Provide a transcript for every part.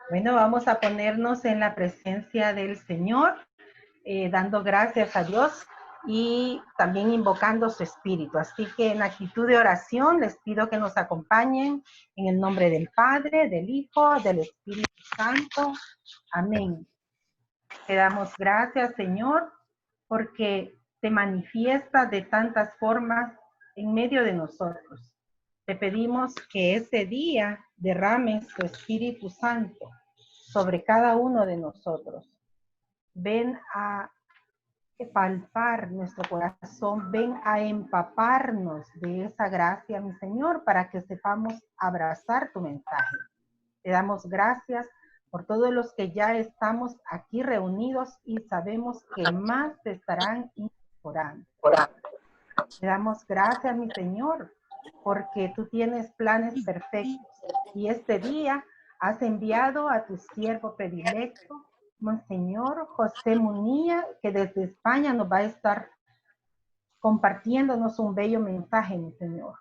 Bueno, vamos a ponernos en la presencia del Señor, dando gracias a Dios y también invocando su Espíritu. Así que en actitud de oración les pido que nos acompañen en el nombre del Padre, del Hijo, del Espíritu Santo. Amén. Te damos gracias, Señor, porque te manifiestas de tantas formas en medio de nosotros. Te pedimos que este día derrames tu Espíritu Santo sobre cada uno de nosotros. Ven a palpar nuestro corazón, ven a empaparnos de esa gracia, mi Señor, para que sepamos abrazar tu mensaje. Te damos gracias por todos los que ya estamos aquí reunidos y sabemos que más se estarán incorporando. Te damos gracias, mi Señor, porque tú tienes planes perfectos y este día has enviado a tu siervo predilecto, Monseñor José Munilla, que desde España nos va a estar compartiéndonos un bello mensaje, mi Señor.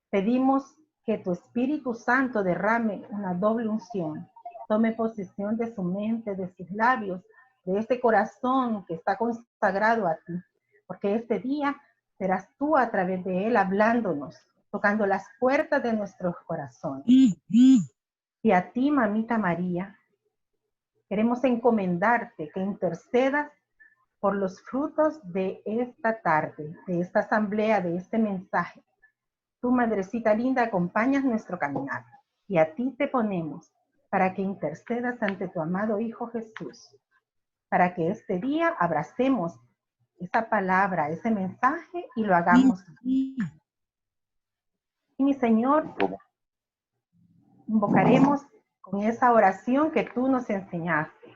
Pedimos que tu Espíritu Santo derrame una doble unción, tome posesión de su mente, de sus labios, de este corazón que está consagrado a ti, porque este día serás tú a través de él hablándonos, tocando las puertas de nuestros corazones. Y a ti, mamita María, queremos encomendarte que intercedas por los frutos de esta tarde, de esta asamblea, de este mensaje. Tu madrecita linda, acompañas nuestro caminar y a ti te ponemos para que intercedas ante tu amado Hijo Jesús, para que este día abracemos esa palabra, ese mensaje y lo hagamos. Y mi Señor, invocaremos con esa oración que tú nos enseñaste.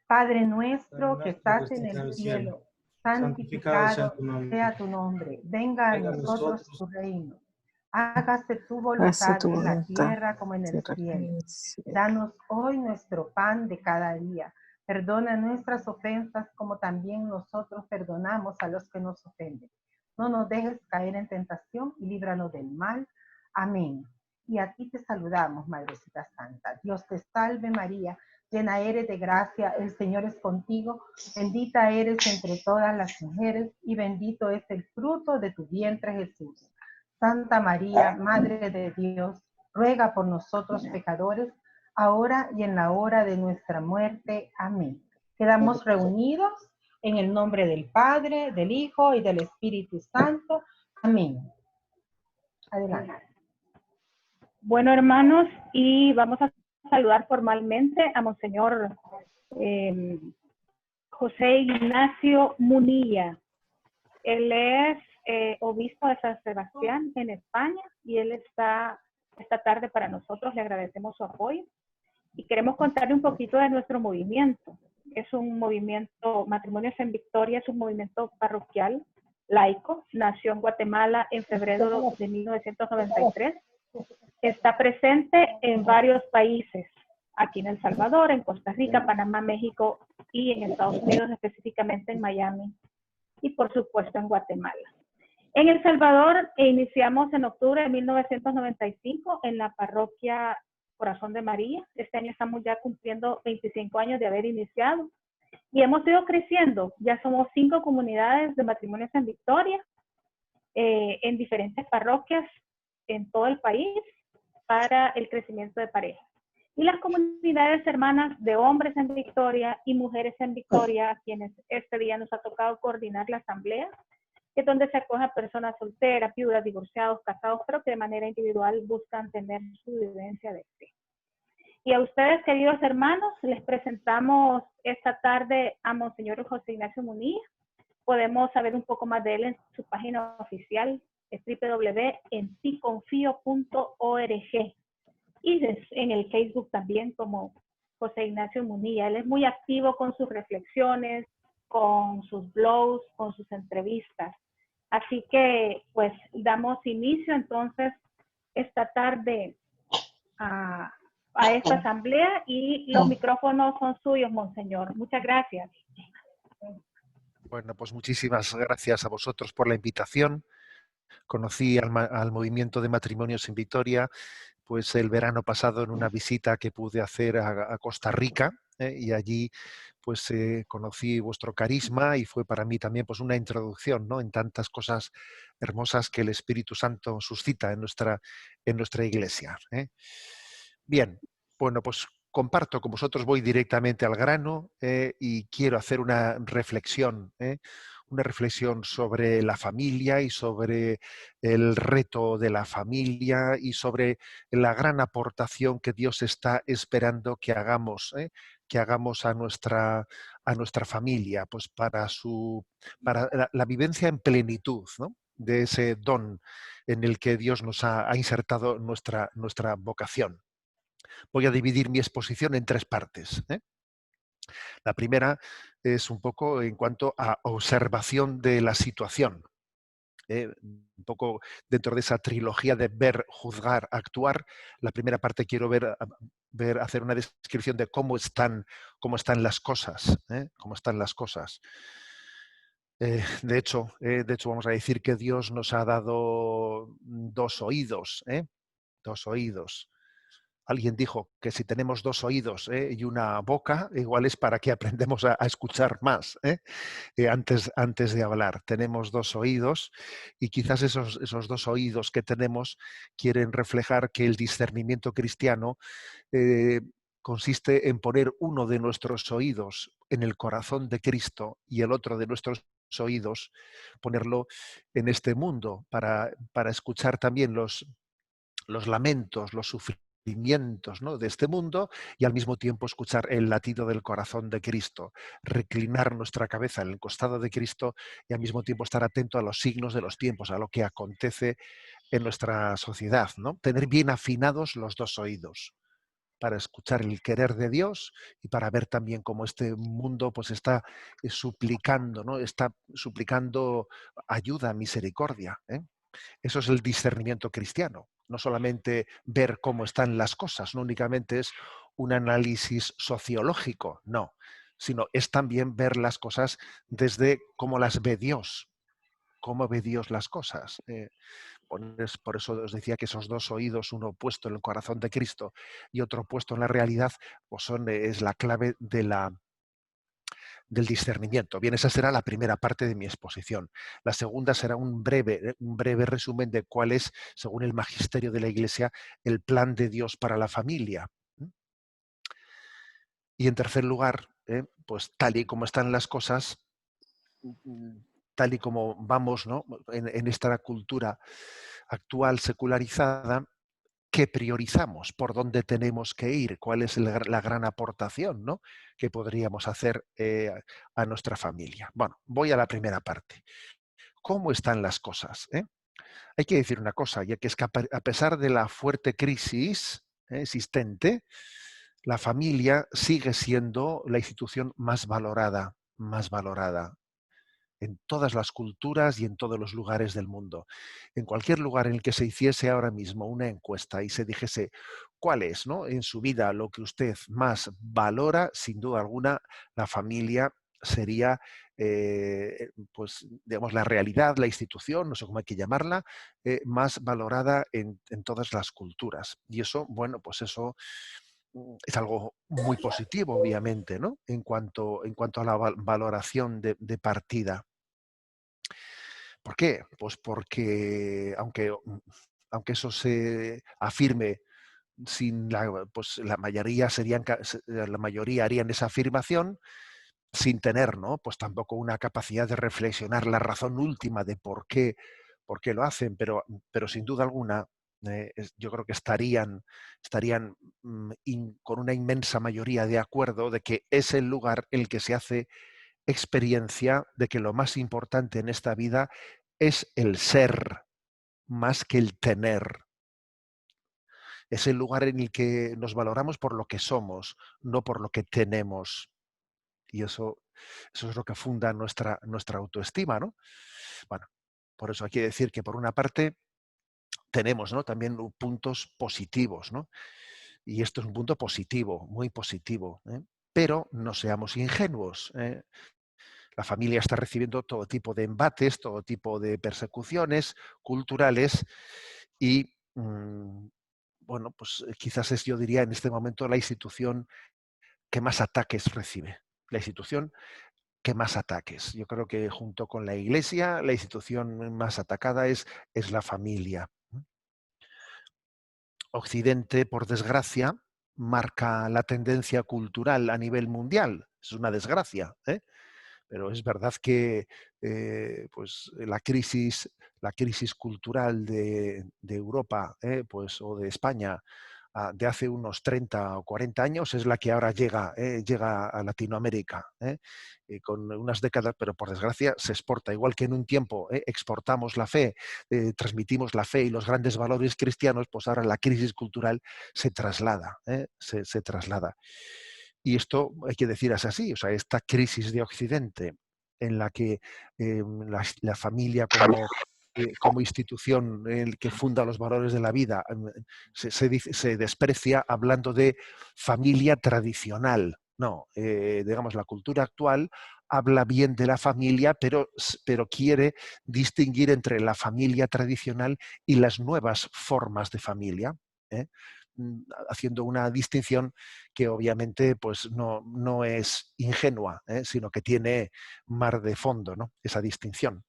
Padre nuestro que estás en el cielo, santificado sea tu nombre, venga a nosotros tu reino. Hágase tu voluntad en la tierra como en el cielo. Danos hoy nuestro pan de cada día. Perdona nuestras ofensas como también nosotros perdonamos a los que nos ofenden. No nos dejes caer en tentación y líbranos del mal. Amén. Y a ti te saludamos, Madrecita Santa. Dios te salve María, llena eres de gracia, el Señor es contigo. Bendita eres entre todas las mujeres y bendito es el fruto de tu vientre, Jesús. Santa María, Madre de Dios, ruega por nosotros pecadores, ahora y en la hora de nuestra muerte. Amén. Quedamos reunidos en el nombre del Padre, del Hijo y del Espíritu Santo. Amén. Adelante. Bueno, hermanos, y vamos a saludar formalmente a Monseñor José Ignacio Munilla. Él es obispo de San Sebastián en España y él está esta tarde para nosotros. Le agradecemos su apoyo y queremos contarle un poquito de nuestro movimiento. Es un movimiento, Matrimonios en Victoria, es un movimiento parroquial laico. Nació en Guatemala en febrero de 1993. Está presente en varios países, aquí en El Salvador, en Costa Rica, Panamá, México y en Estados Unidos, específicamente en Miami y por supuesto en Guatemala. En El Salvador iniciamos en octubre de 1995 en la parroquia Corazón de María. Este año estamos ya cumpliendo 25 años de haber iniciado y hemos ido creciendo. Ya somos 5 comunidades de matrimonios en Victoria, en diferentes parroquias en todo el país para el crecimiento de parejas. Y las comunidades hermanas de hombres en Victoria y mujeres en Victoria, a quienes este día nos ha tocado coordinar la asamblea, que es donde se acogen personas solteras, viudas, divorciados, casados, pero que de manera individual buscan tener su vivencia de fe. Y a ustedes, queridos hermanos, les presentamos esta tarde a Monseñor José Ignacio Munilla. Podemos saber un poco más de él en su página oficial, es www.enticonfio.org. Y en el Facebook también como José Ignacio Munilla. Él es muy activo con sus reflexiones, con sus blogs, con sus entrevistas. Así que pues damos inicio entonces esta tarde a esta asamblea y los micrófonos son suyos, Monseñor. Muchas gracias. Bueno, pues muchísimas gracias a vosotros por la invitación. Conocí al movimiento de Matrimonios en Victoria pues el verano pasado en una visita que pude hacer a Costa Rica, y allí pues conocí vuestro carisma y fue para mí también pues una introducción, ¿no?, en tantas cosas hermosas que el Espíritu Santo suscita en nuestra iglesia. Bien, bueno, pues comparto con vosotros, voy directamente al grano, y quiero hacer una reflexión sobre la familia y sobre el reto de la familia y sobre la gran aportación que Dios está esperando que hagamos a nuestra familia, pues para la vivencia en plenitud, ¿no?, de ese don en el que Dios nos ha insertado nuestra vocación. Voy a dividir mi exposición en tres partes. La primera es un poco en cuanto a observación de la situación. Un poco dentro de esa trilogía de ver, juzgar, actuar. La primera parte quiero hacer una descripción de cómo están las cosas, cómo están las cosas. De hecho, vamos a decir que Dios nos ha dado dos oídos, dos oídos. Alguien dijo que si tenemos dos oídos, y una boca, igual es para que aprendamos a escuchar más, antes de hablar. Tenemos dos oídos y quizás esos dos oídos que tenemos quieren reflejar que el discernimiento cristiano eh, consiste en poner uno de nuestros oídos en el corazón de Cristo y el otro de nuestros oídos ponerlo en este mundo para escuchar también los lamentos, los sufrimientos, ¿no?, de este mundo, y al mismo tiempo escuchar el latido del corazón de Cristo, reclinar nuestra cabeza en el costado de Cristo y al mismo tiempo estar atento a los signos de los tiempos, a lo que acontece en nuestra sociedad, ¿no? Tener bien afinados los dos oídos para escuchar el querer de Dios y para ver también cómo este mundo pues está suplicando, ¿no? Está suplicando ayuda, misericordia, ¿eh? Eso es el discernimiento cristiano. No solamente ver cómo están las cosas, no únicamente es un análisis sociológico, no, sino es también ver las cosas desde cómo las ve Dios, cómo ve Dios las cosas. Por eso os decía que esos dos oídos, uno puesto en el corazón de Cristo y otro puesto en la realidad, pues es la clave del discernimiento. Bien, esa será la primera parte de mi exposición. La segunda será un breve resumen de cuál es, según el magisterio de la Iglesia, el plan de Dios para la familia. Y en tercer lugar, pues tal y como están las cosas, mm, tal y como vamos, ¿no?, en esta cultura actual secularizada, ¿qué priorizamos? ¿Por dónde tenemos que ir? ¿Cuál es la gran aportación, ¿no?, que podríamos hacer a nuestra familia? Bueno, voy a la primera parte. ¿Cómo están las cosas? Hay que decir una cosa, ya que es que a pesar de la fuerte crisis existente, la familia sigue siendo la institución más valorada en todas las culturas y en todos los lugares del mundo. En cualquier lugar en el que se hiciese ahora mismo una encuesta y se dijese cuál es, ¿no?, en su vida lo que usted más valora, sin duda alguna, la familia sería, pues, digamos, la realidad, la institución, no sé cómo hay que llamarla, más valorada en todas las culturas. Y eso, bueno, pues eso es algo muy positivo, obviamente, ¿no?, en cuanto a la valoración de partida. ¿Por qué? Pues porque aunque eso se afirme sin pues la mayoría harían esa afirmación sin tener, ¿no?, pues tampoco una capacidad de reflexionar la razón última de por qué lo hacen, pero sin duda alguna yo creo que estarían con una inmensa mayoría de acuerdo de que es el lugar en el que se hace experiencia de que lo más importante en esta vida es el ser más que el tener. Es el lugar en el que nos valoramos por lo que somos, no por lo que tenemos. Y eso es lo que funda nuestra autoestima, ¿no? Bueno, por eso hay que decir que por una parte tenemos, ¿no?, también puntos positivos, ¿no? Y esto es un punto positivo, muy positivo, ¿eh? Pero no seamos ingenuos, ¿eh? La familia está recibiendo todo tipo de embates, todo tipo de persecuciones culturales y bueno, pues quizás es, yo diría, en este momento la institución que más ataques recibe. La institución que más ataques. Yo creo que junto con la Iglesia, la institución más atacada es la familia. Occidente, por desgracia, marca la tendencia cultural a nivel mundial. Es una desgracia, ¿eh? Pero es verdad que pues la crisis cultural de Europa, pues, o de España, de hace unos 30 o 40 años es la que ahora llega a Latinoamérica, con unas décadas, pero por desgracia se exporta, igual que en un tiempo exportamos la fe, transmitimos la fe y los grandes valores cristianos, pues ahora la crisis cultural se traslada, se traslada. Y esto hay que decir es así, o sea, esta crisis de Occidente en la que la familia como institución el que funda los valores de la vida se desprecia hablando de familia tradicional. No, digamos, la cultura actual habla bien de la familia, pero quiere distinguir entre la familia tradicional y las nuevas formas de familia. ¿eh? Haciendo una distinción que obviamente pues no es ingenua, sino que tiene mar de fondo, ¿no? Esa distinción.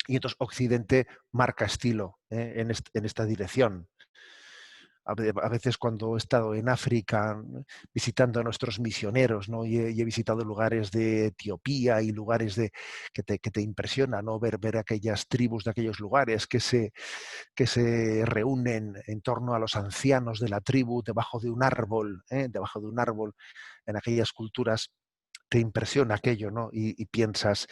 Y entonces Occidente marca estilo en esta dirección. A veces cuando he estado en África visitando a nuestros misioneros, ¿no? Y he visitado lugares de Etiopía y lugares que te impresiona, ¿no? Ver aquellas tribus de aquellos lugares que se reúnen en torno a los ancianos de la tribu debajo de un árbol en aquellas culturas, te impresiona aquello, ¿no? Y piensas,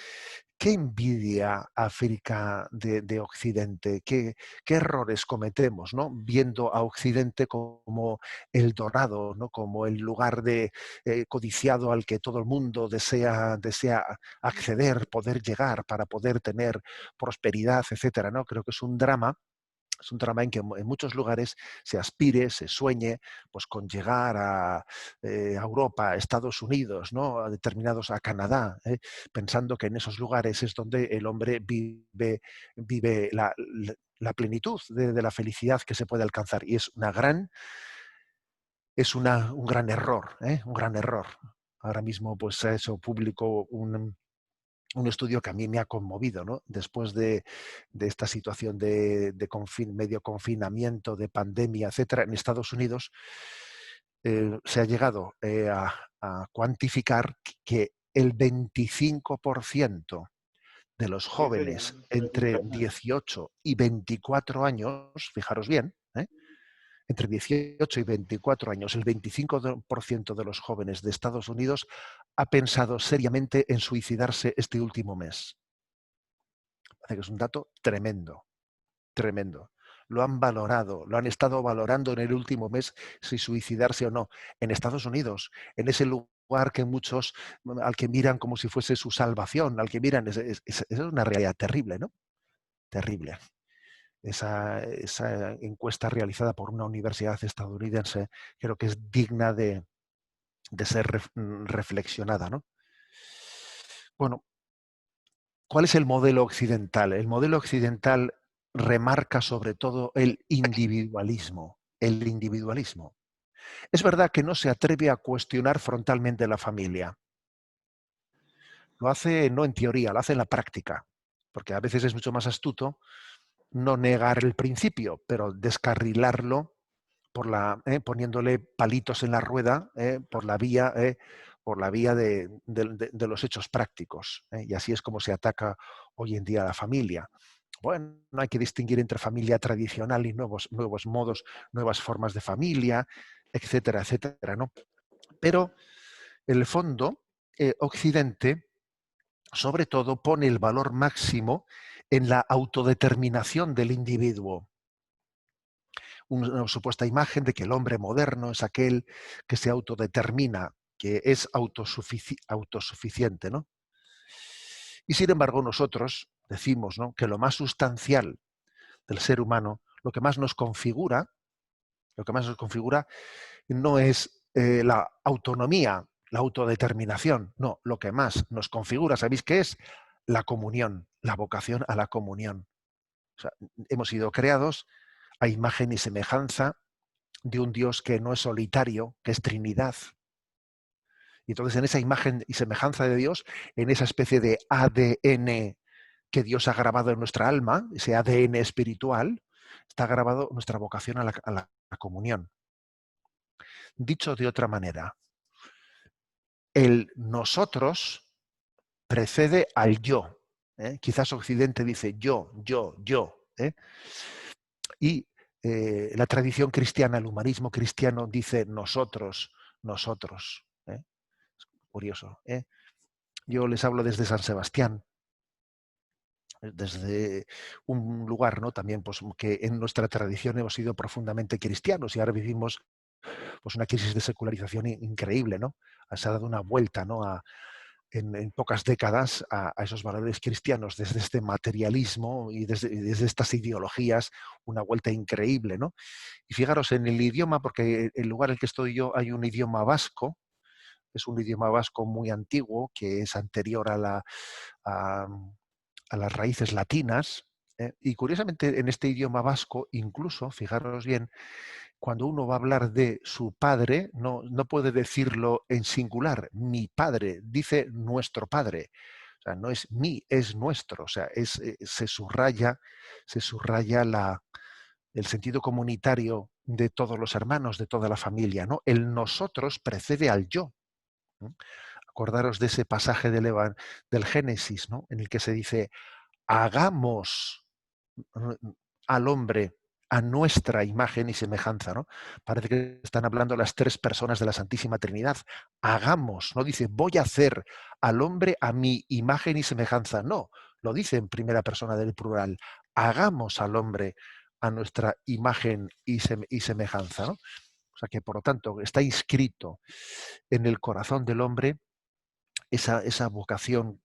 ¿qué envidia África de Occidente? ¿Qué errores cometemos, ¿no? Viendo a Occidente como el dorado, ¿no? Como el lugar codiciado al que todo el mundo desea acceder, poder llegar para poder tener prosperidad, etcétera, ¿no? Creo que es un drama. Es un drama en que en muchos lugares se aspire, se sueñe, pues con llegar a Europa, a Estados Unidos, ¿no? A Canadá, pensando que en esos lugares es donde el hombre vive la plenitud de la felicidad que se puede alcanzar. Y un gran error, un gran error. Ahora mismo, pues eso publicó un estudio que a mí me ha conmovido, ¿no? Después de esta situación de medio confinamiento, de pandemia, etcétera, en Estados Unidos se ha llegado a cuantificar que el 25% de los jóvenes entre 18 y 24 años, fijaros bien, entre 18 y 24 años, el 25% de los jóvenes de Estados Unidos ha pensado seriamente en suicidarse este último mes. Parece que es un dato tremendo, tremendo. Lo han valorado, lo han estado valorando en el último mes si suicidarse o no. En Estados Unidos, en ese lugar que muchos, al que miran como si fuese su salvación, al que miran, es una realidad terrible, ¿no? Terrible. Esa encuesta realizada por una universidad estadounidense creo que es digna de ser reflexionada, ¿no? Bueno, ¿cuál es el modelo occidental? El modelo occidental remarca sobre todo el individualismo. El individualismo. Es verdad que no se atreve a cuestionar frontalmente la familia. Lo hace no en teoría, lo hace en la práctica, porque a veces es mucho más astuto no negar el principio, pero descarrilarlo poniéndole palitos en la rueda por la vía de los hechos prácticos. Y así es como se ataca hoy en día a la familia. Bueno, no hay que distinguir entre familia tradicional y nuevos modos, nuevas formas de familia, etcétera, etcétera, ¿no? Pero en el fondo, Occidente, sobre todo, pone el valor máximo en la autodeterminación del individuo. Una supuesta imagen de que el hombre moderno es aquel que se autodetermina, que es autosuficiente, ¿no? Y sin embargo nosotros decimos, ¿no?, que lo más sustancial del ser humano, lo que más nos configura no es la autonomía, la autodeterminación, no, lo que más nos configura, ¿sabéis qué es? La comunión, la vocación a la comunión. O sea, hemos sido creados a imagen y semejanza de un Dios que no es solitario, que es Trinidad. Y entonces en esa imagen y semejanza de Dios, en esa especie de ADN que Dios ha grabado en nuestra alma, ese ADN espiritual, está grabado nuestra vocación a la comunión. Dicho de otra manera, el nosotros precede al yo. ¿Eh? Quizás Occidente dice yo. ¿Eh? Y la tradición cristiana, el humanismo cristiano dice nosotros. ¿Eh? Curioso. ¿Eh? Yo les hablo desde San Sebastián, desde un lugar, ¿no? También, pues, que en nuestra tradición hemos sido profundamente cristianos y ahora vivimos, pues, una crisis de secularización increíble, ¿no? Se ha dado una vuelta, ¿no? En pocas décadas a esos valores cristianos, desde este materialismo y desde estas ideologías, una vuelta increíble, ¿no? Y fijaros en el idioma, porque el lugar en el que estoy yo hay un idioma vasco, es un idioma vasco muy antiguo, que es anterior a, a las raíces latinas, y curiosamente en este idioma vasco, incluso, fijaros bien, cuando uno va a hablar de su padre, no puede decirlo en singular, mi padre, dice nuestro padre. O sea, no es mi, es nuestro. O sea, se subraya el sentido comunitario de todos los hermanos, de toda la familia, ¿no? El nosotros precede al yo. ¿No? Acordaros de ese pasaje del Génesis, ¿no? En el que se dice, hagamos al hombre a nuestra imagen y semejanza, ¿no? Parece que están hablando las tres personas de la Santísima Trinidad. Hagamos, no dice voy a hacer al hombre a mi imagen y semejanza, no, lo dice en primera persona del plural. Hagamos al hombre a nuestra imagen y semejanza, ¿no? O sea que por lo tanto está inscrito en el corazón del hombre esa vocación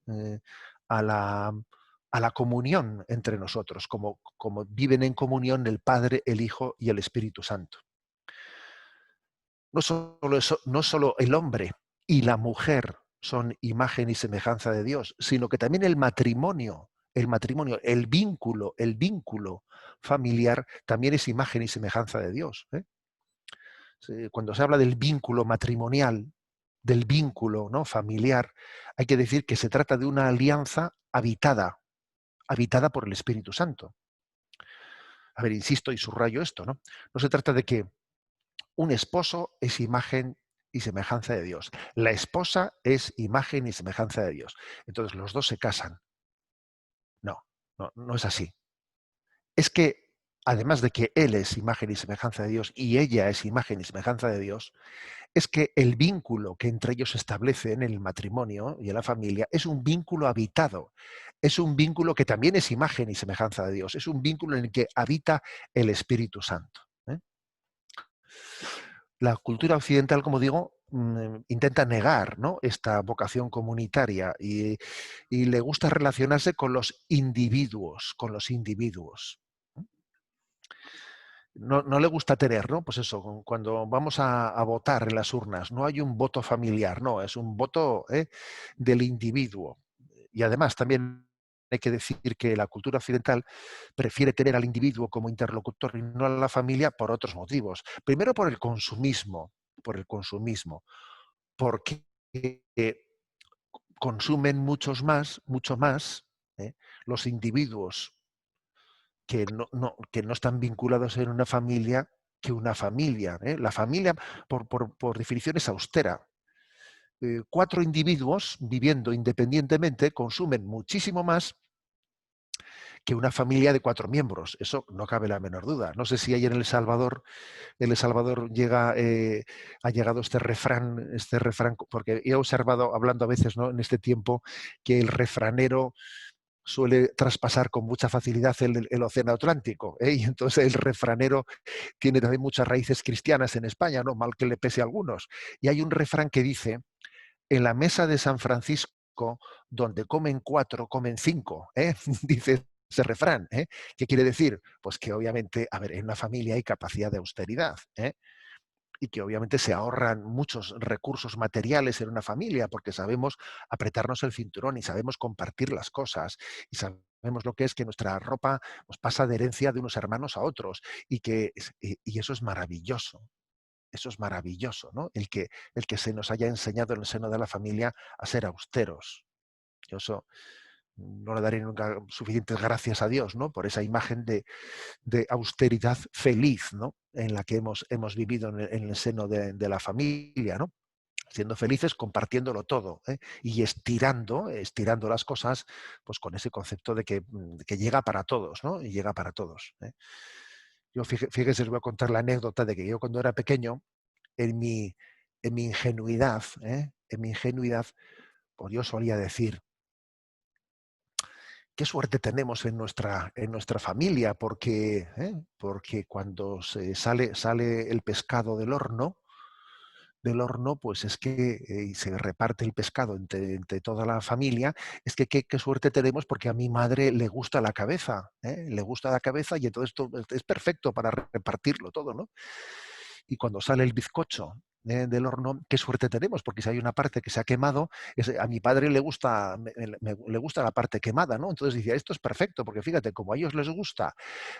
a la comunión entre nosotros, como viven en comunión el Padre, el Hijo y el Espíritu Santo. No solo eso, no solo el hombre y la mujer son imagen y semejanza de Dios, sino que también el vínculo familiar también es imagen y semejanza de Dios. ¿Eh? Cuando se habla del vínculo matrimonial, del vínculo, ¿no?, familiar, hay que decir que se trata de una alianza habitada por el Espíritu Santo. A ver, insisto y subrayo esto, ¿no? No se trata de que un esposo es imagen y semejanza de Dios. La esposa es imagen y semejanza de Dios. Entonces los dos se casan. No es así. Es que, además de que él es imagen y semejanza de Dios y ella es imagen y semejanza de Dios, es que el vínculo que entre ellos se establece en el matrimonio y en la familia es un vínculo habitado, es un vínculo que también es imagen y semejanza de Dios, es un vínculo en el que habita el Espíritu Santo. ¿Eh? La cultura occidental, como digo, intenta negar, ¿no?, esta vocación comunitaria y le gusta relacionarse con los individuos, No le gusta tener, ¿no? Pues eso, cuando vamos a votar en las urnas, no hay un voto familiar, no, es un voto, del individuo. Y además también hay que decir que la cultura occidental prefiere tener al individuo como interlocutor y no a la familia por otros motivos. Primero por el consumismo, porque consumen mucho más, los individuos que no están vinculados en una familia que una familia. ¿Eh? La familia, por definición, es austera. Cuatro individuos viviendo independientemente consumen muchísimo más que una familia de cuatro miembros. Eso no cabe la menor duda. No sé si hay en El Salvador ha llegado este refrán, porque he observado, hablando a veces, ¿no?, en este tiempo, que el refranero suele traspasar con mucha facilidad el océano Atlántico, ¿eh? Y entonces el refranero tiene también muchas raíces cristianas en España, no mal que le pese a algunos. Y hay un refrán que dice, en la mesa de San Francisco, donde comen cuatro, comen cinco, ¿eh? Dice ese refrán, ¿eh? ¿Qué quiere decir? Pues que obviamente, a ver, en una familia hay capacidad de austeridad, ¿eh? Y que obviamente se ahorran muchos recursos materiales en una familia porque sabemos apretarnos el cinturón y sabemos compartir las cosas y Sabemos lo que es que nuestra ropa pues, pasa de herencia de unos hermanos a otros y eso es maravilloso. Eso es maravilloso, ¿no? El que se nos haya enseñado en el seno de la familia a ser austeros. Yo eso no le daré nunca suficientes gracias a Dios, ¿no? Por esa imagen de austeridad feliz, ¿no? En la que hemos vivido en el seno de la familia, ¿no? Siendo felices, compartiéndolo todo, ¿eh? Y estirando las cosas, pues con ese concepto de que llega para todos, ¿no? Y llega para todos, ¿eh? Yo fíjese, os voy a contar la anécdota de que yo cuando era pequeño, en mi, en mi ingenuidad, ¿eh? En mi ingenuidad, pues yo solía decir, qué suerte tenemos en nuestra familia, porque cuando sale el pescado del horno, pues es que y se reparte el pescado entre toda la familia, es que qué suerte tenemos porque a mi madre le gusta la cabeza, ¿eh? Le gusta la cabeza y entonces es perfecto para repartirlo todo, ¿no? Y cuando sale el bizcocho del horno, qué suerte tenemos, porque si hay una parte que se ha quemado, a mi padre le gusta la parte quemada, ¿no? Entonces decía, esto es perfecto, porque fíjate, como a ellos les gusta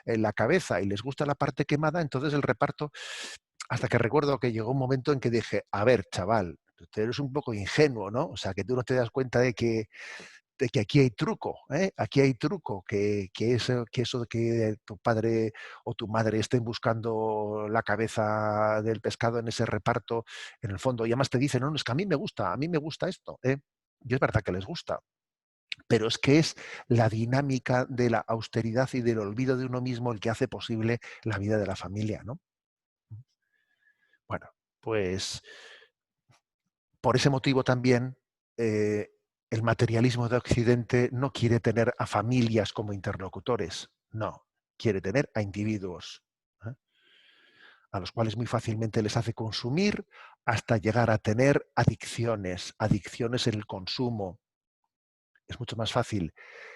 la cabeza y les gusta la parte quemada, entonces el reparto, hasta que recuerdo que llegó un momento en que dije, a ver, chaval, tú eres un poco ingenuo, ¿no? O sea, que tú no te das cuenta de que aquí hay truco, ¿eh? Aquí hay truco, que eso de que tu padre o tu madre estén buscando la cabeza del pescado en ese reparto, en el fondo, y además te dicen, no, no, es que a mí me gusta esto, ¿eh? Y es verdad que les gusta, pero es que es la dinámica de la austeridad y del olvido de uno mismo el que hace posible la vida de la familia, ¿no? Bueno, pues por ese motivo también el materialismo de Occidente no quiere tener a familias como interlocutores, no, quiere tener a individuos, ¿eh? A los cuales muy fácilmente les hace consumir hasta llegar a tener adicciones en el consumo. Es mucho más fácil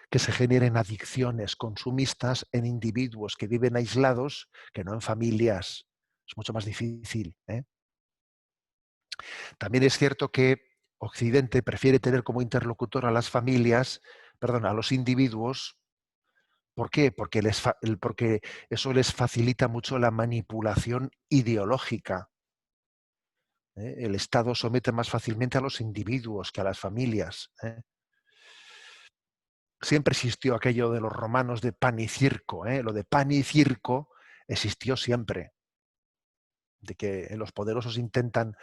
que se generen adicciones consumistas en individuos que viven aislados que no en familias. Es mucho más difícil, ¿eh? También es cierto que Occidente prefiere tener como interlocutor a las familias, perdón, a los individuos. ¿Por qué? Porque eso les facilita mucho la manipulación ideológica, ¿eh? El Estado somete más fácilmente a los individuos que a las familias, ¿eh? Siempre existió aquello de los romanos de pan y circo, ¿eh? Lo de pan y circo existió siempre, de que los poderosos intentan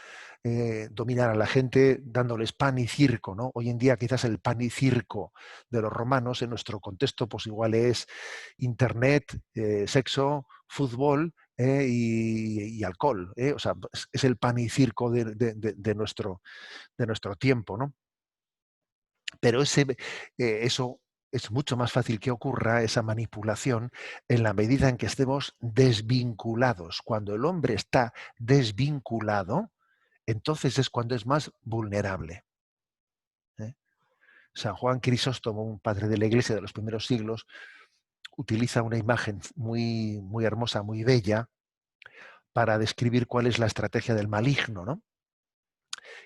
dominar a la gente dándoles pan y circo, ¿no? Hoy en día quizás el pan y circo de los romanos en nuestro contexto pues igual es internet, sexo, fútbol, y alcohol, ¿eh? O sea, es el pan y circo de nuestro tiempo, ¿no? Pero eso es mucho más fácil que ocurra, esa manipulación, en la medida en que estemos desvinculados. Cuando el hombre está desvinculado, entonces es cuando es más vulnerable, ¿eh? San Juan Crisóstomo, un padre de la Iglesia de los primeros siglos, utiliza una imagen muy, muy hermosa, muy bella, para describir cuál es la estrategia del maligno, ¿no?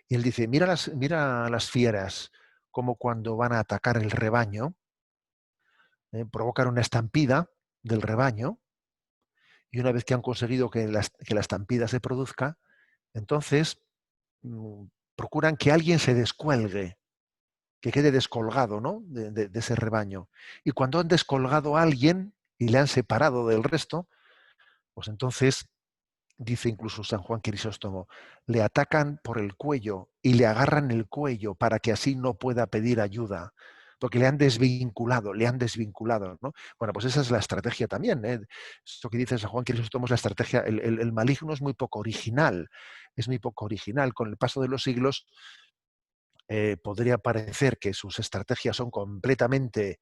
Y él dice, mira las fieras, como cuando van a atacar el rebaño, provocan una estampida del rebaño, y una vez que han conseguido que la estampida se produzca, entonces procuran que alguien se descuelgue, que quede descolgado, ¿no? de ese rebaño. Y cuando han descolgado a alguien y le han separado del resto, pues entonces, dice incluso San Juan Crisóstomo, le atacan por el cuello y le agarran el cuello para que así no pueda pedir ayuda, porque le han desvinculado, ¿no? Bueno, pues esa es la estrategia también, ¿eh? Esto que dice San Juan Crisóstomo es la estrategia, el maligno es muy poco original, con el paso de los siglos podría parecer que sus estrategias son completamente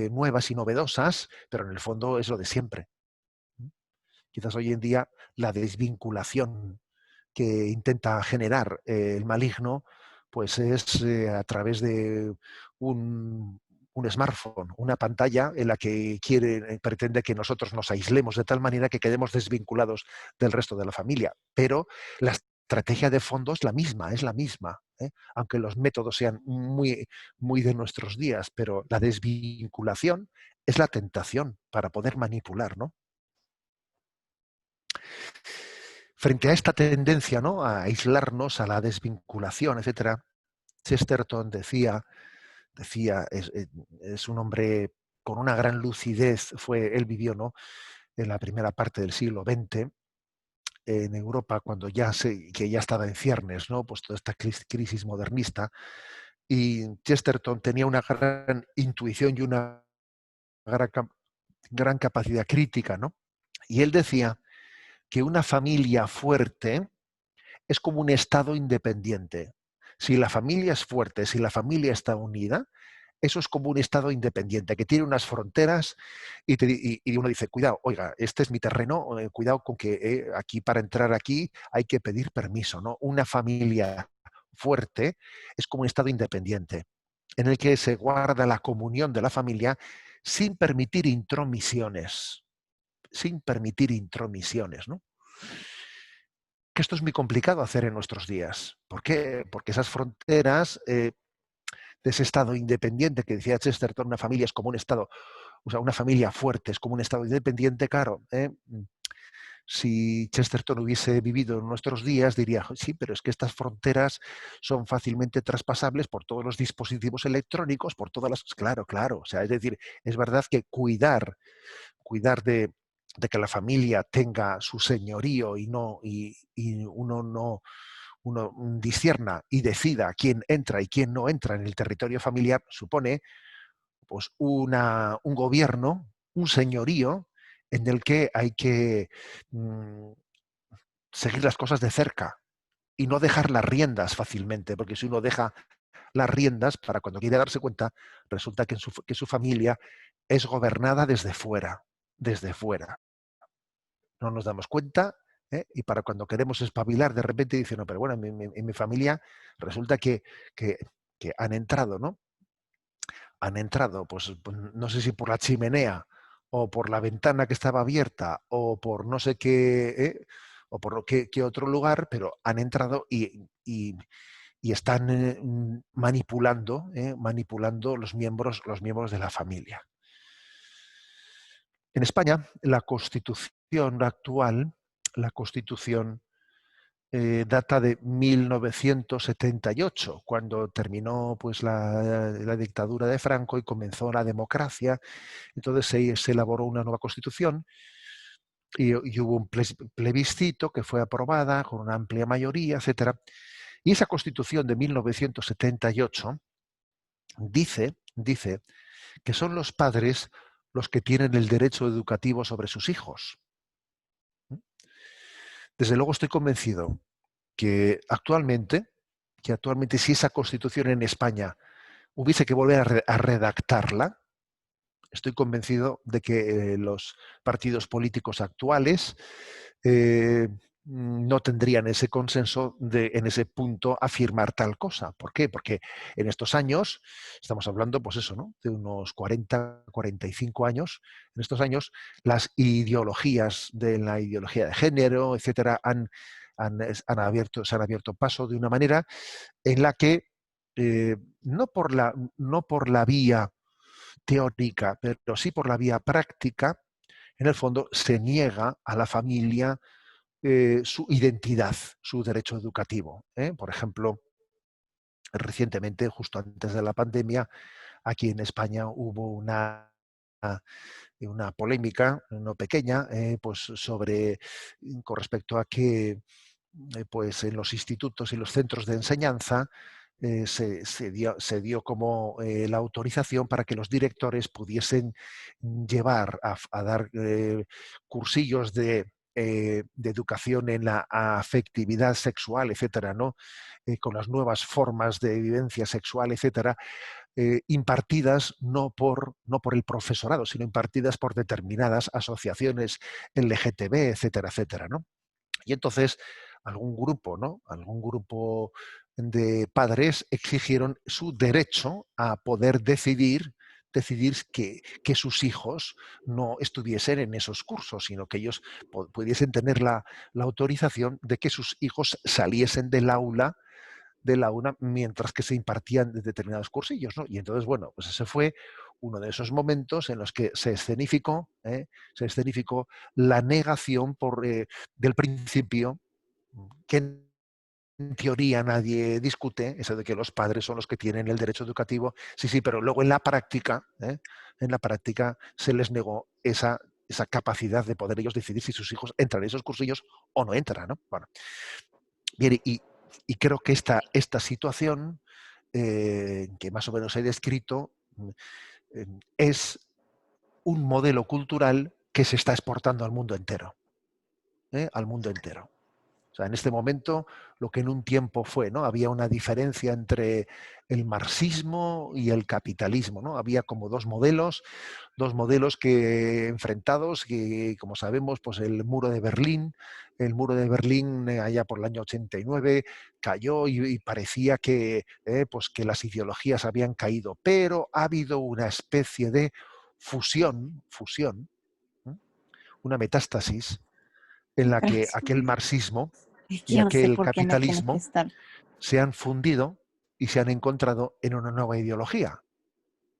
nuevas y novedosas, pero en el fondo es lo de siempre. Quizás hoy en día la desvinculación que intenta generar el maligno, pues es a través de un smartphone, una pantalla en la que pretende que nosotros nos aislemos de tal manera que quedemos desvinculados del resto de la familia. Pero la estrategia de fondo es la misma, aunque los métodos sean muy, muy de nuestros días, pero la desvinculación es la tentación para poder manipular, ¿no? Frente a esta tendencia, ¿no?, a aislarnos, a la desvinculación, etcétera, Chesterton decía es un hombre con una gran lucidez, él vivió, ¿no?, en la primera parte del siglo XX, en Europa, cuando que ya estaba en ciernes, ¿no?, pues toda esta crisis modernista, y Chesterton tenía una gran intuición y una gran, gran capacidad crítica, ¿no? Y él decía que una familia fuerte es como un Estado independiente. Si la familia es fuerte, si la familia está unida, eso es como un Estado independiente, que tiene unas fronteras y uno dice, cuidado, oiga, este es mi terreno, cuidado con que aquí para entrar aquí hay que pedir permiso, ¿no? Una familia fuerte es como un Estado independiente, en el que se guarda la comunión de la familia sin permitir intromisiones, ¿no? Que esto es muy complicado hacer en nuestros días. ¿Por qué? Porque esas fronteras de ese Estado independiente que decía Chesterton, una familia es como un Estado, o sea, una familia fuerte es como un Estado independiente, claro. Si Chesterton hubiese vivido en nuestros días, diría, sí, pero es que estas fronteras son fácilmente traspasables por todos los dispositivos electrónicos, por todas las... Claro, claro. O sea, es decir, es verdad que cuidar de que la familia tenga su señorío y uno discierna y decida quién entra y quién no entra en el territorio familiar, supone pues un gobierno, un señorío en el que hay que mm, seguir las cosas de cerca y no dejar las riendas fácilmente, porque si uno deja las riendas, para cuando quiere darse cuenta, resulta que su familia es gobernada desde fuera, desde fuera. No nos damos cuenta, y para cuando queremos espabilar, de repente dicen, no, pero bueno, en mi familia resulta que, que han entrado, ¿no? Han entrado, pues no sé si por la chimenea o por la ventana que estaba abierta o por no sé qué, o por qué otro lugar, pero han entrado y están manipulando los miembros de la familia. En España, la Constitución actual, la Constitución data de 1978, cuando terminó pues la dictadura de Franco y comenzó la democracia. Entonces se elaboró una nueva Constitución y hubo un plebiscito que fue aprobada con una amplia mayoría, etcétera. Y esa Constitución de 1978 dice que son los padres los que tienen el derecho educativo sobre sus hijos. Desde luego estoy convencido que actualmente si esa Constitución en España hubiese que volver a redactarla, estoy convencido de que los partidos políticos actuales eh, no tendrían ese consenso de en ese punto afirmar tal cosa. ¿Por qué? Porque en estos años, estamos hablando, pues eso, ¿no?, de unos 40, 45 años, en estos años las ideologías de la ideología de género, etcétera, se han abierto paso de una manera en la que no por la vía teórica, pero sí por la vía práctica, en el fondo se niega a la familia su identidad, su derecho educativo. Por ejemplo, recientemente, justo antes de la pandemia, aquí en España hubo una polémica no pequeña, pues con respecto a que pues en los institutos y los centros de enseñanza se dio como la autorización para que los directores pudiesen llevar a dar cursillos de educación en la afectividad sexual, etcétera, ¿no? Con las nuevas formas de vivencia sexual, etcétera, impartidas no por el profesorado, sino impartidas por determinadas asociaciones LGTB, etcétera, etcétera, ¿no? Y entonces algún grupo de padres exigieron su derecho a poder decidir que sus hijos no estuviesen en esos cursos, sino que ellos pudiesen tener la autorización de que sus hijos saliesen del aula de la una mientras que se impartían determinados cursillos, ¿no? Y entonces, bueno, pues ese fue uno de esos momentos en los que se escenificó la negación del principio que en teoría nadie discute, eso de que los padres son los que tienen el derecho educativo, sí, sí, pero luego en la práctica se les negó esa capacidad de poder ellos decidir si sus hijos entran en esos cursillos o no entran, ¿no? Bueno, bien, y creo que esta situación que más o menos he descrito es un modelo cultural que se está exportando al mundo entero, ¿eh? Al mundo entero. O sea, en este momento, lo que en un tiempo fue, ¿no? Había una diferencia entre el marxismo y el capitalismo, ¿no? Había como dos modelos que enfrentados, que como sabemos, pues el muro de Berlín allá por el año 89 cayó y parecía pues que las ideologías habían caído, pero ha habido una especie de fusión, ¿eh? Una metástasis en la que Gracias. aquel marxismo Es que y yo no sé aquel por qué no tienes que capitalismo estar. se han fundido y se han encontrado en una nueva ideología.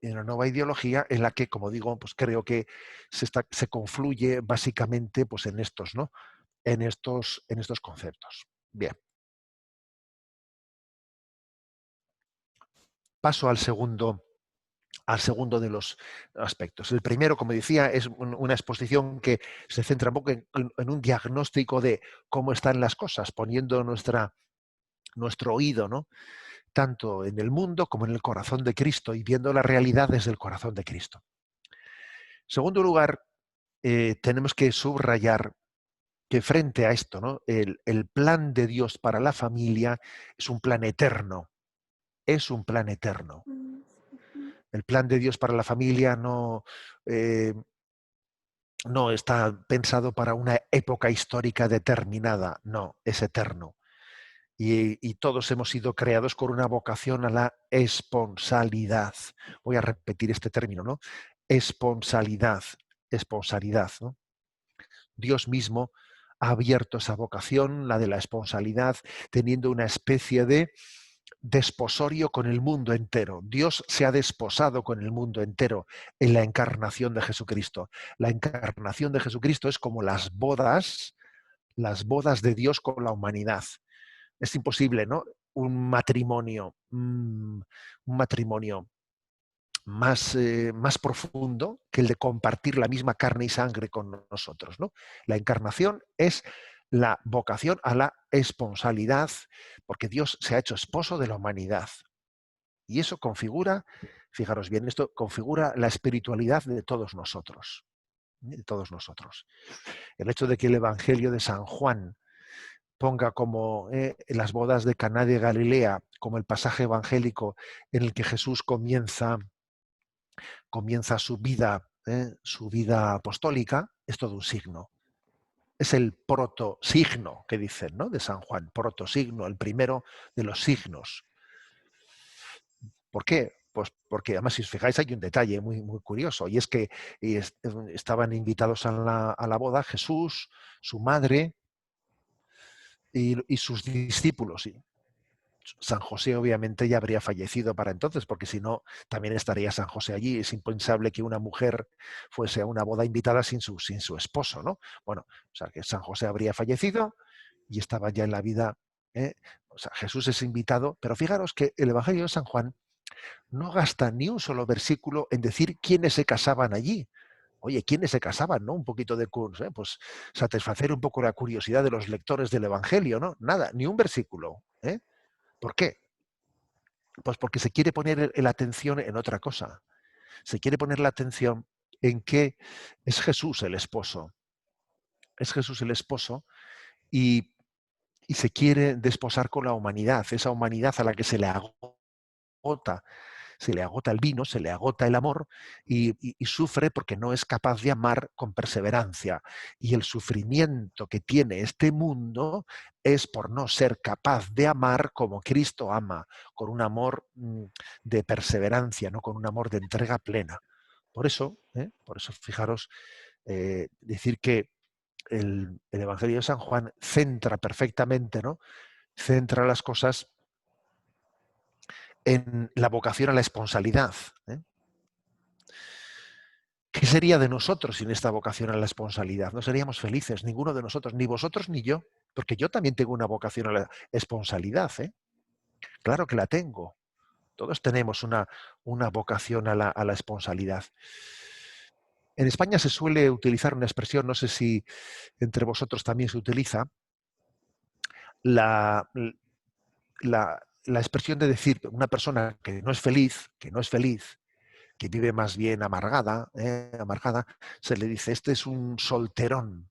En una nueva ideología en la que, como digo, pues creo que se confluye básicamente pues en estos, ¿no? En estos conceptos. Bien. Paso al segundo de los aspectos. El primero, como decía, es una exposición que se centra un poco en un diagnóstico de cómo están las cosas, poniendo nuestro oído, ¿no? Tanto en el mundo como en el corazón de Cristo y viendo la realidad desde el corazón de Cristo. En segundo lugar, tenemos que subrayar que frente a esto, ¿no? El plan de Dios para la familia es un plan eterno. Es un plan eterno. El plan de Dios para la familia eh, no está pensado para una época histórica determinada, no, es eterno. Y todos hemos sido creados con una vocación a la esponsalidad. Voy a repetir este término, ¿no? Esponsalidad, esponsalidad, ¿no? Dios mismo ha abierto esa vocación, la de la esponsalidad, teniendo una especie de desposorio con el mundo entero. Dios se ha desposado con el mundo entero en la encarnación de Jesucristo. La encarnación de Jesucristo es como las bodas de Dios con la humanidad. Es imposible, ¿no? Un matrimonio más profundo que el de compartir la misma carne y sangre con nosotros, ¿no? La encarnación es la vocación a la esponsalidad, porque Dios se ha hecho esposo de la humanidad. Y eso configura, fijaros bien, esto configura la espiritualidad de todos nosotros. De todos nosotros. El hecho de que el Evangelio de San Juan ponga como en las bodas de Caná de Galilea, como el pasaje evangélico en el que Jesús comienza su vida apostólica, es todo un signo. Es el protosigno que dicen, ¿no? De San Juan, protosigno, el primero de los signos. ¿Por qué? Pues porque además, si os fijáis, hay un detalle muy, muy curioso, y es que estaban invitados a la boda Jesús, su madre y sus discípulos. Y San José obviamente ya habría fallecido para entonces, porque si no, también estaría San José allí. Es impensable que una mujer fuese a una boda invitada sin su esposo, ¿no? Bueno, o sea, que San José habría fallecido y estaba ya en la vida. ¿Eh? O sea, Jesús es invitado, pero fijaros que el Evangelio de San Juan no gasta ni un solo versículo en decir quiénes se casaban allí. Oye, ¿quiénes se casaban, no? Un poquito de pues satisfacer un poco la curiosidad de los lectores del Evangelio, ¿no? Nada, ni un versículo, ¿eh? ¿Por qué? Pues porque se quiere poner la atención en otra cosa. Se quiere poner la atención en que es Jesús el esposo. Es Jesús el esposo y, y se quiere desposar con la humanidad, esa humanidad a la que agota, se le agota el vino, se le agota el amor y sufre porque no es capaz de amar con perseverancia. Y el sufrimiento que tiene este mundo es por no ser capaz de amar como Cristo ama, con un amor de perseverancia, no con un amor de entrega plena. Por eso fijaros, decir que el Evangelio de San Juan centra perfectamente, ¿no? Centra las cosas en la vocación a la esponsalidad. ¿Qué sería de nosotros sin esta vocación a la esponsalidad? No seríamos felices, ninguno de nosotros, ni vosotros ni yo, porque yo también tengo una vocación a la esponsalidad, ¿eh? Claro que la tengo. Todos tenemos una vocación a la esponsalidad. En España se suele utilizar una expresión, no sé si entre vosotros también se utiliza, la, la expresión de decir una persona que no es feliz, que vive más bien amargada, se le dice, este es un solterón.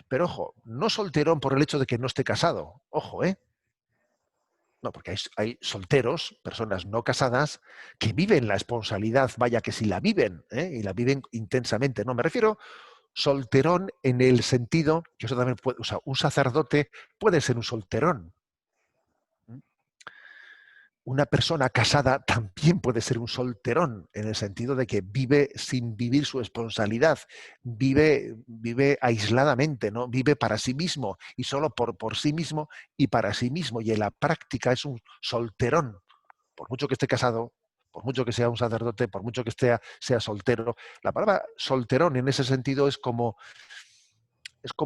Pero ojo, no solterón por el hecho de que no esté casado, ojo, ¿eh? No, porque hay solteros, personas no casadas, que viven la esponsalidad, vaya que si la viven, ¿eh? Y la viven intensamente. No, me refiero solterón en el sentido, que eso también puede, o sea, un sacerdote puede ser un solterón. Una persona casada también puede ser un solterón, en el sentido de que vive sin vivir su esponsalidad, vive aisladamente, ¿no? Vive para sí mismo y solo por sí mismo y para sí mismo. Y en la práctica es un solterón, por mucho que esté casado, por mucho que sea un sacerdote, por mucho que sea soltero. La palabra solterón en ese sentido es como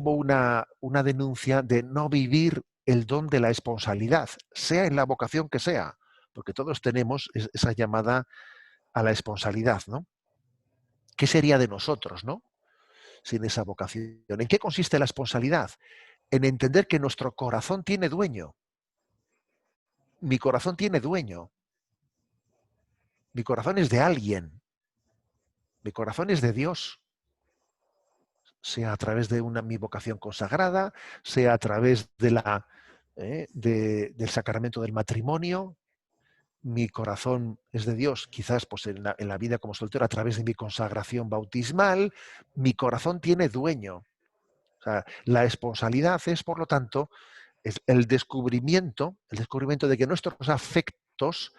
una denuncia de no vivir el don de la esponsalidad, sea en la vocación que sea, porque todos tenemos esa llamada a la esponsalidad, ¿no? ¿Qué sería de nosotros, no? Sin esa vocación. ¿En qué consiste la esponsalidad? En entender que nuestro corazón tiene dueño. Mi corazón tiene dueño. Mi corazón es de alguien. Mi corazón es de Dios. Sea a través de mi vocación consagrada, sea a través del sacramento del matrimonio. Mi corazón es de Dios, quizás pues en la vida como soltero a través de mi consagración bautismal. Mi corazón tiene dueño. O sea, la esponsalidad es, por lo tanto, es el descubrimiento de que nuestros afectos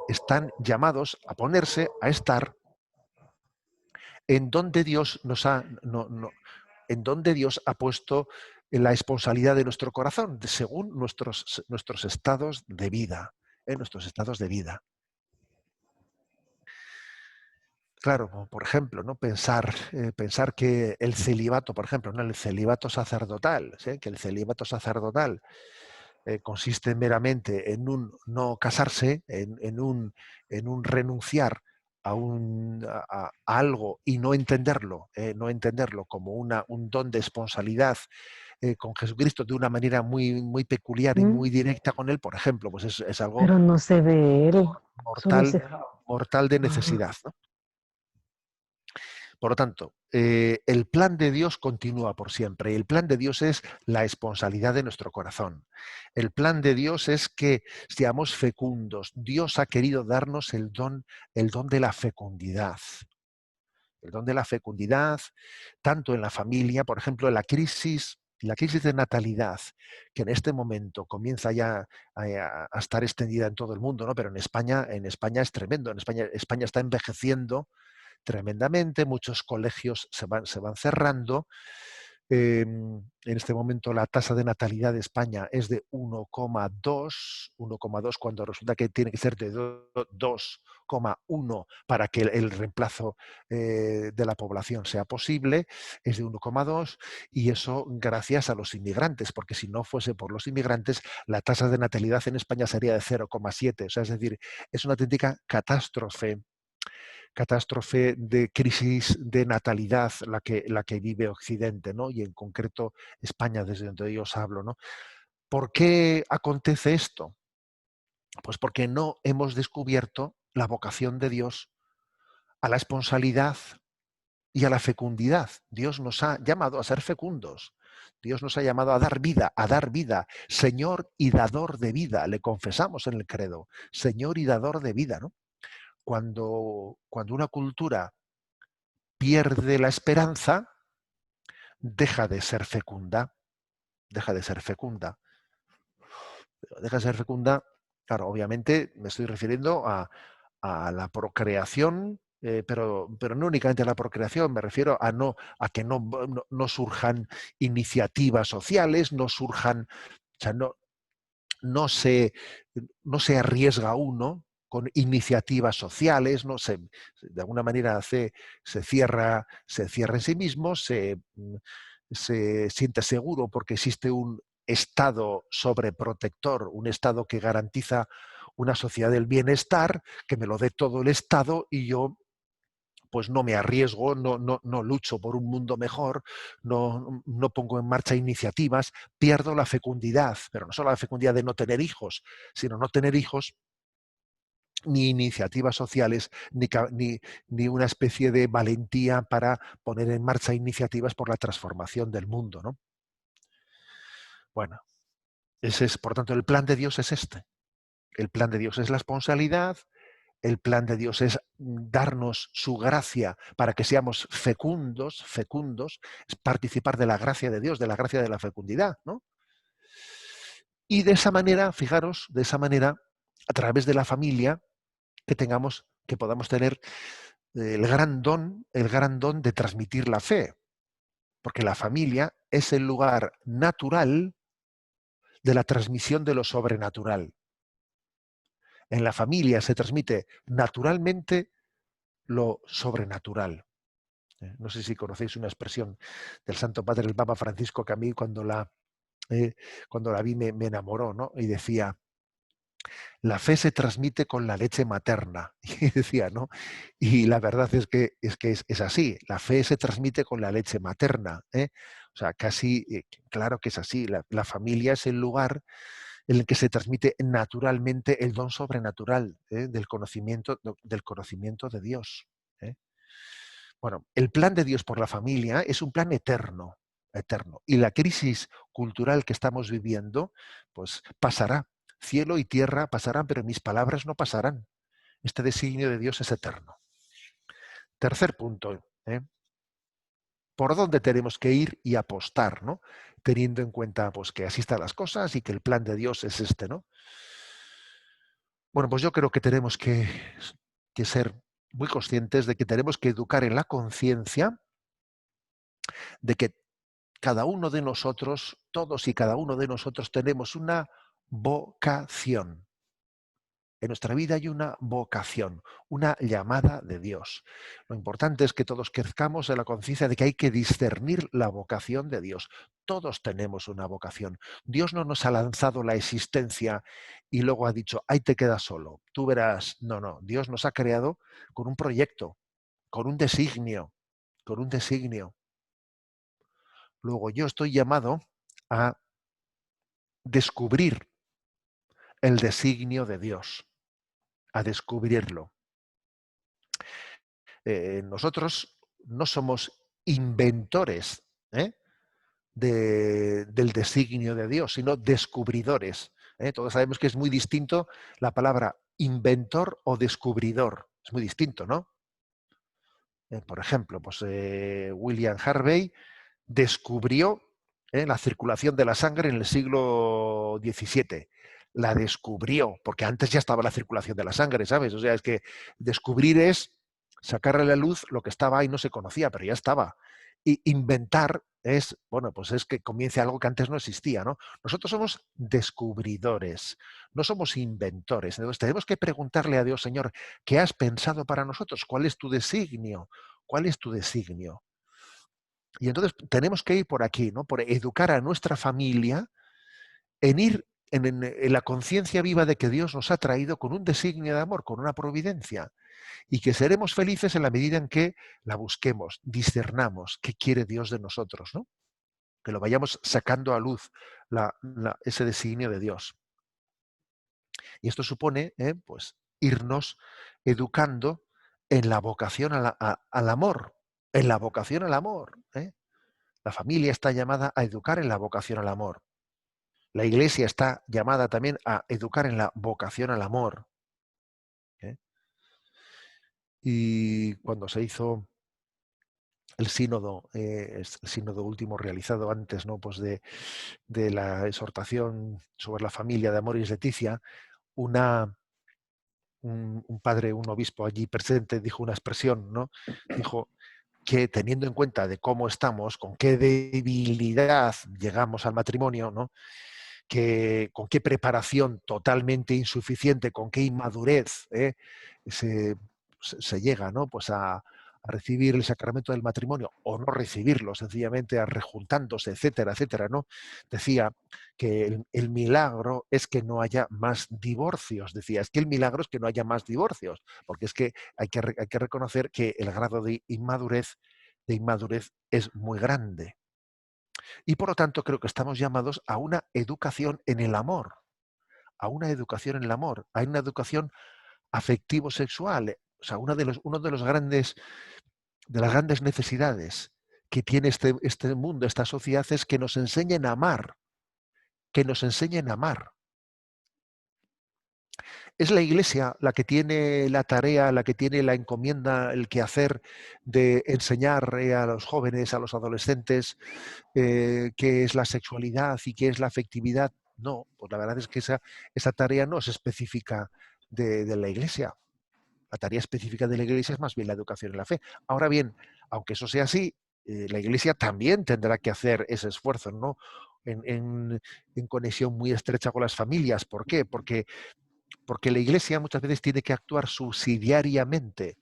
están llamados a ponerse, a estar en donde Dios en donde Dios ha puesto la esponsalidad de nuestro corazón, según nuestros estados de vida, en nuestros estados de vida. Claro, como por ejemplo, ¿no? Pensar que el celibato, por ejemplo, ¿no? El celibato sacerdotal, ¿sí? Que el celibato sacerdotal consiste meramente en un no casarse, en un renunciar a algo y no entenderlo como un don de esponsalidad con Jesucristo de una manera muy, muy peculiar y muy directa con él, por ejemplo, pues es algo Pero no se ve él, solo mortal, se... mortal de Ajá. necesidad, ¿no? Por lo tanto, el plan de Dios continúa por siempre. El plan de Dios es la esponsalidad de nuestro corazón. El plan de Dios es que seamos fecundos. Dios ha querido darnos el don de la fecundidad. El don de la fecundidad, tanto en la familia, por ejemplo, en la crisis de natalidad, que en este momento comienza ya a estar extendida en todo el mundo, ¿no? Pero en España es tremendo. España está envejeciendo tremendamente, muchos colegios se van cerrando. En este momento la tasa de natalidad de España es de 1,2 cuando resulta que tiene que ser de 2,1 para que el reemplazo de la población sea posible, es de 1,2 y eso gracias a los inmigrantes, porque si no fuese por los inmigrantes, la tasa de natalidad en España sería de 0,7. O sea, es decir, es una auténtica catástrofe de crisis de natalidad la que vive Occidente, ¿no? Y en concreto España, desde donde yo os hablo, ¿no? ¿Por qué acontece esto? Pues porque no hemos descubierto la vocación de Dios a la esponsalidad y a la fecundidad. Dios nos ha llamado a ser fecundos. Dios nos ha llamado a dar vida, Señor y dador de vida, le confesamos en el credo, Señor y dador de vida, ¿no? Cuando una cultura pierde la esperanza, deja de ser fecunda, deja de ser fecunda. Deja de ser fecunda, claro, obviamente me estoy refiriendo a la procreación, pero no únicamente a la procreación, me refiero a que no surjan iniciativas sociales, no surjan, o sea, no se, no se arriesga uno con iniciativas sociales, no se, de alguna manera se cierra en sí mismo, se siente seguro porque existe un Estado sobreprotector, un Estado que garantiza una sociedad del bienestar, que me lo dé todo el Estado y yo pues no me arriesgo, no lucho por un mundo mejor, no pongo en marcha iniciativas, pierdo la fecundidad, pero no solo la fecundidad de no tener hijos, sino no tener hijos ni iniciativas sociales, ni una especie de valentía para poner en marcha iniciativas por la transformación del mundo, ¿no? Bueno, ese es, por tanto, el plan de Dios es este. El plan de Dios es la esponsalidad, el plan de Dios es darnos su gracia para que seamos fecundos, es participar de la gracia de Dios, de la gracia de la fecundidad, ¿no? Y de esa manera, fijaros, de esa manera, a través de la familia, que podamos tener el gran don de transmitir la fe, porque la familia es el lugar natural de la transmisión de lo sobrenatural. En la familia se transmite naturalmente lo sobrenatural. No sé si conocéis una expresión del Santo Padre, el Papa Francisco, que a mí cuando la vi me enamoró, ¿no? Y decía, la fe se transmite con la leche materna. Y decía, ¿no? Y la verdad es así, la fe se transmite con la leche materna, ¿eh? O sea, casi, claro que es así, la familia es el lugar en el que se transmite naturalmente el don sobrenatural, del conocimiento de Dios. ¿Eh? Bueno, el plan de Dios por la familia es un plan eterno, eterno. Y la crisis cultural que estamos viviendo, pues pasará. Cielo y tierra pasarán, pero mis palabras no pasarán. Este designio de Dios es eterno. Tercer punto, ¿eh? ¿Por dónde tenemos que ir y apostar, ¿no? Teniendo en cuenta pues, que así están las cosas y que el plan de Dios es este, ¿no? Bueno, pues yo creo que tenemos que ser muy conscientes de que tenemos que educar en la conciencia de que cada uno de nosotros, todos y cada uno de nosotros tenemos una vocación. En nuestra vida hay una vocación, una llamada de Dios. Lo importante es que todos crezcamos en la conciencia de que hay que discernir la vocación de Dios. Todos tenemos una vocación. Dios no nos ha lanzado la existencia y luego ha dicho, ahí te quedas solo, tú verás. No, no, Dios nos ha creado con un proyecto, con un designio, con un designio. Luego yo estoy llamado a descubrir el designio de Dios, a descubrirlo. Nosotros no somos inventores, ¿eh? Del designio de Dios, sino descubridores. ¿Eh? Todos sabemos que es muy distinto la palabra inventor o descubridor. Es muy distinto, ¿no? Por ejemplo, pues, William Harvey descubrió la circulación de la sangre en el siglo XVII. La descubrió, porque antes ya estaba la circulación de la sangre, ¿sabes? O sea, es que descubrir es sacarle a la luz lo que estaba ahí no se conocía, pero ya estaba. Y inventar es, bueno, pues es que comience algo que antes no existía, ¿no? Nosotros somos descubridores, no somos inventores. Entonces tenemos que preguntarle a Dios, Señor, ¿qué has pensado para nosotros? ¿Cuál es tu designio? ¿Cuál es tu designio? Y entonces tenemos que ir por aquí, ¿no? Por educar a nuestra familia en ir en la conciencia viva de que Dios nos ha traído con un designio de amor, con una providencia, y que seremos felices en la medida en que la busquemos, discernamos qué quiere Dios de nosotros, ¿no? Que lo vayamos sacando a luz, ese designio de Dios. Y esto supone, pues, irnos educando en la vocación al amor, en la vocación al amor, ¿eh? La familia está llamada a educar en la vocación al amor. La Iglesia está llamada también a educar en la vocación al amor, ¿eh? Y cuando se hizo el sínodo último realizado antes, ¿no? Pues de la exhortación sobre la familia de Amoris Laetitia, un padre, un obispo allí presente dijo una expresión, ¿no? Dijo que teniendo en cuenta de cómo estamos, con qué debilidad llegamos al matrimonio, ¿no? con qué preparación totalmente insuficiente, con qué inmadurez se llega, ¿no? Pues a recibir el sacramento del matrimonio o no recibirlo, sencillamente a rejuntándose, etcétera, etcétera, ¿no? Decía que el milagro es que no haya más divorcios, decía, es que el milagro es que no haya más divorcios, porque es que hay que reconocer que el grado de inmadurez es muy grande. Y por lo tanto creo que estamos llamados a una educación en el amor, a una educación en el amor, a una educación afectivo-sexual. O sea, uno de los grandes, de las grandes necesidades que tiene este mundo, esta sociedad, es que nos enseñen a amar, que nos enseñen a amar. Es la Iglesia la que tiene la tarea, la que tiene la encomienda, el quehacer de enseñar a los jóvenes, a los adolescentes, qué es la sexualidad y qué es la afectividad. No, pues la verdad es que esa tarea no es específica de la Iglesia. La tarea específica de la Iglesia es más bien la educación en la fe. Ahora bien, aunque eso sea así, la Iglesia también tendrá que hacer ese esfuerzo, ¿no? En conexión muy estrecha con las familias. ¿Por qué? Porque la Iglesia muchas veces tiene que actuar subsidiariamente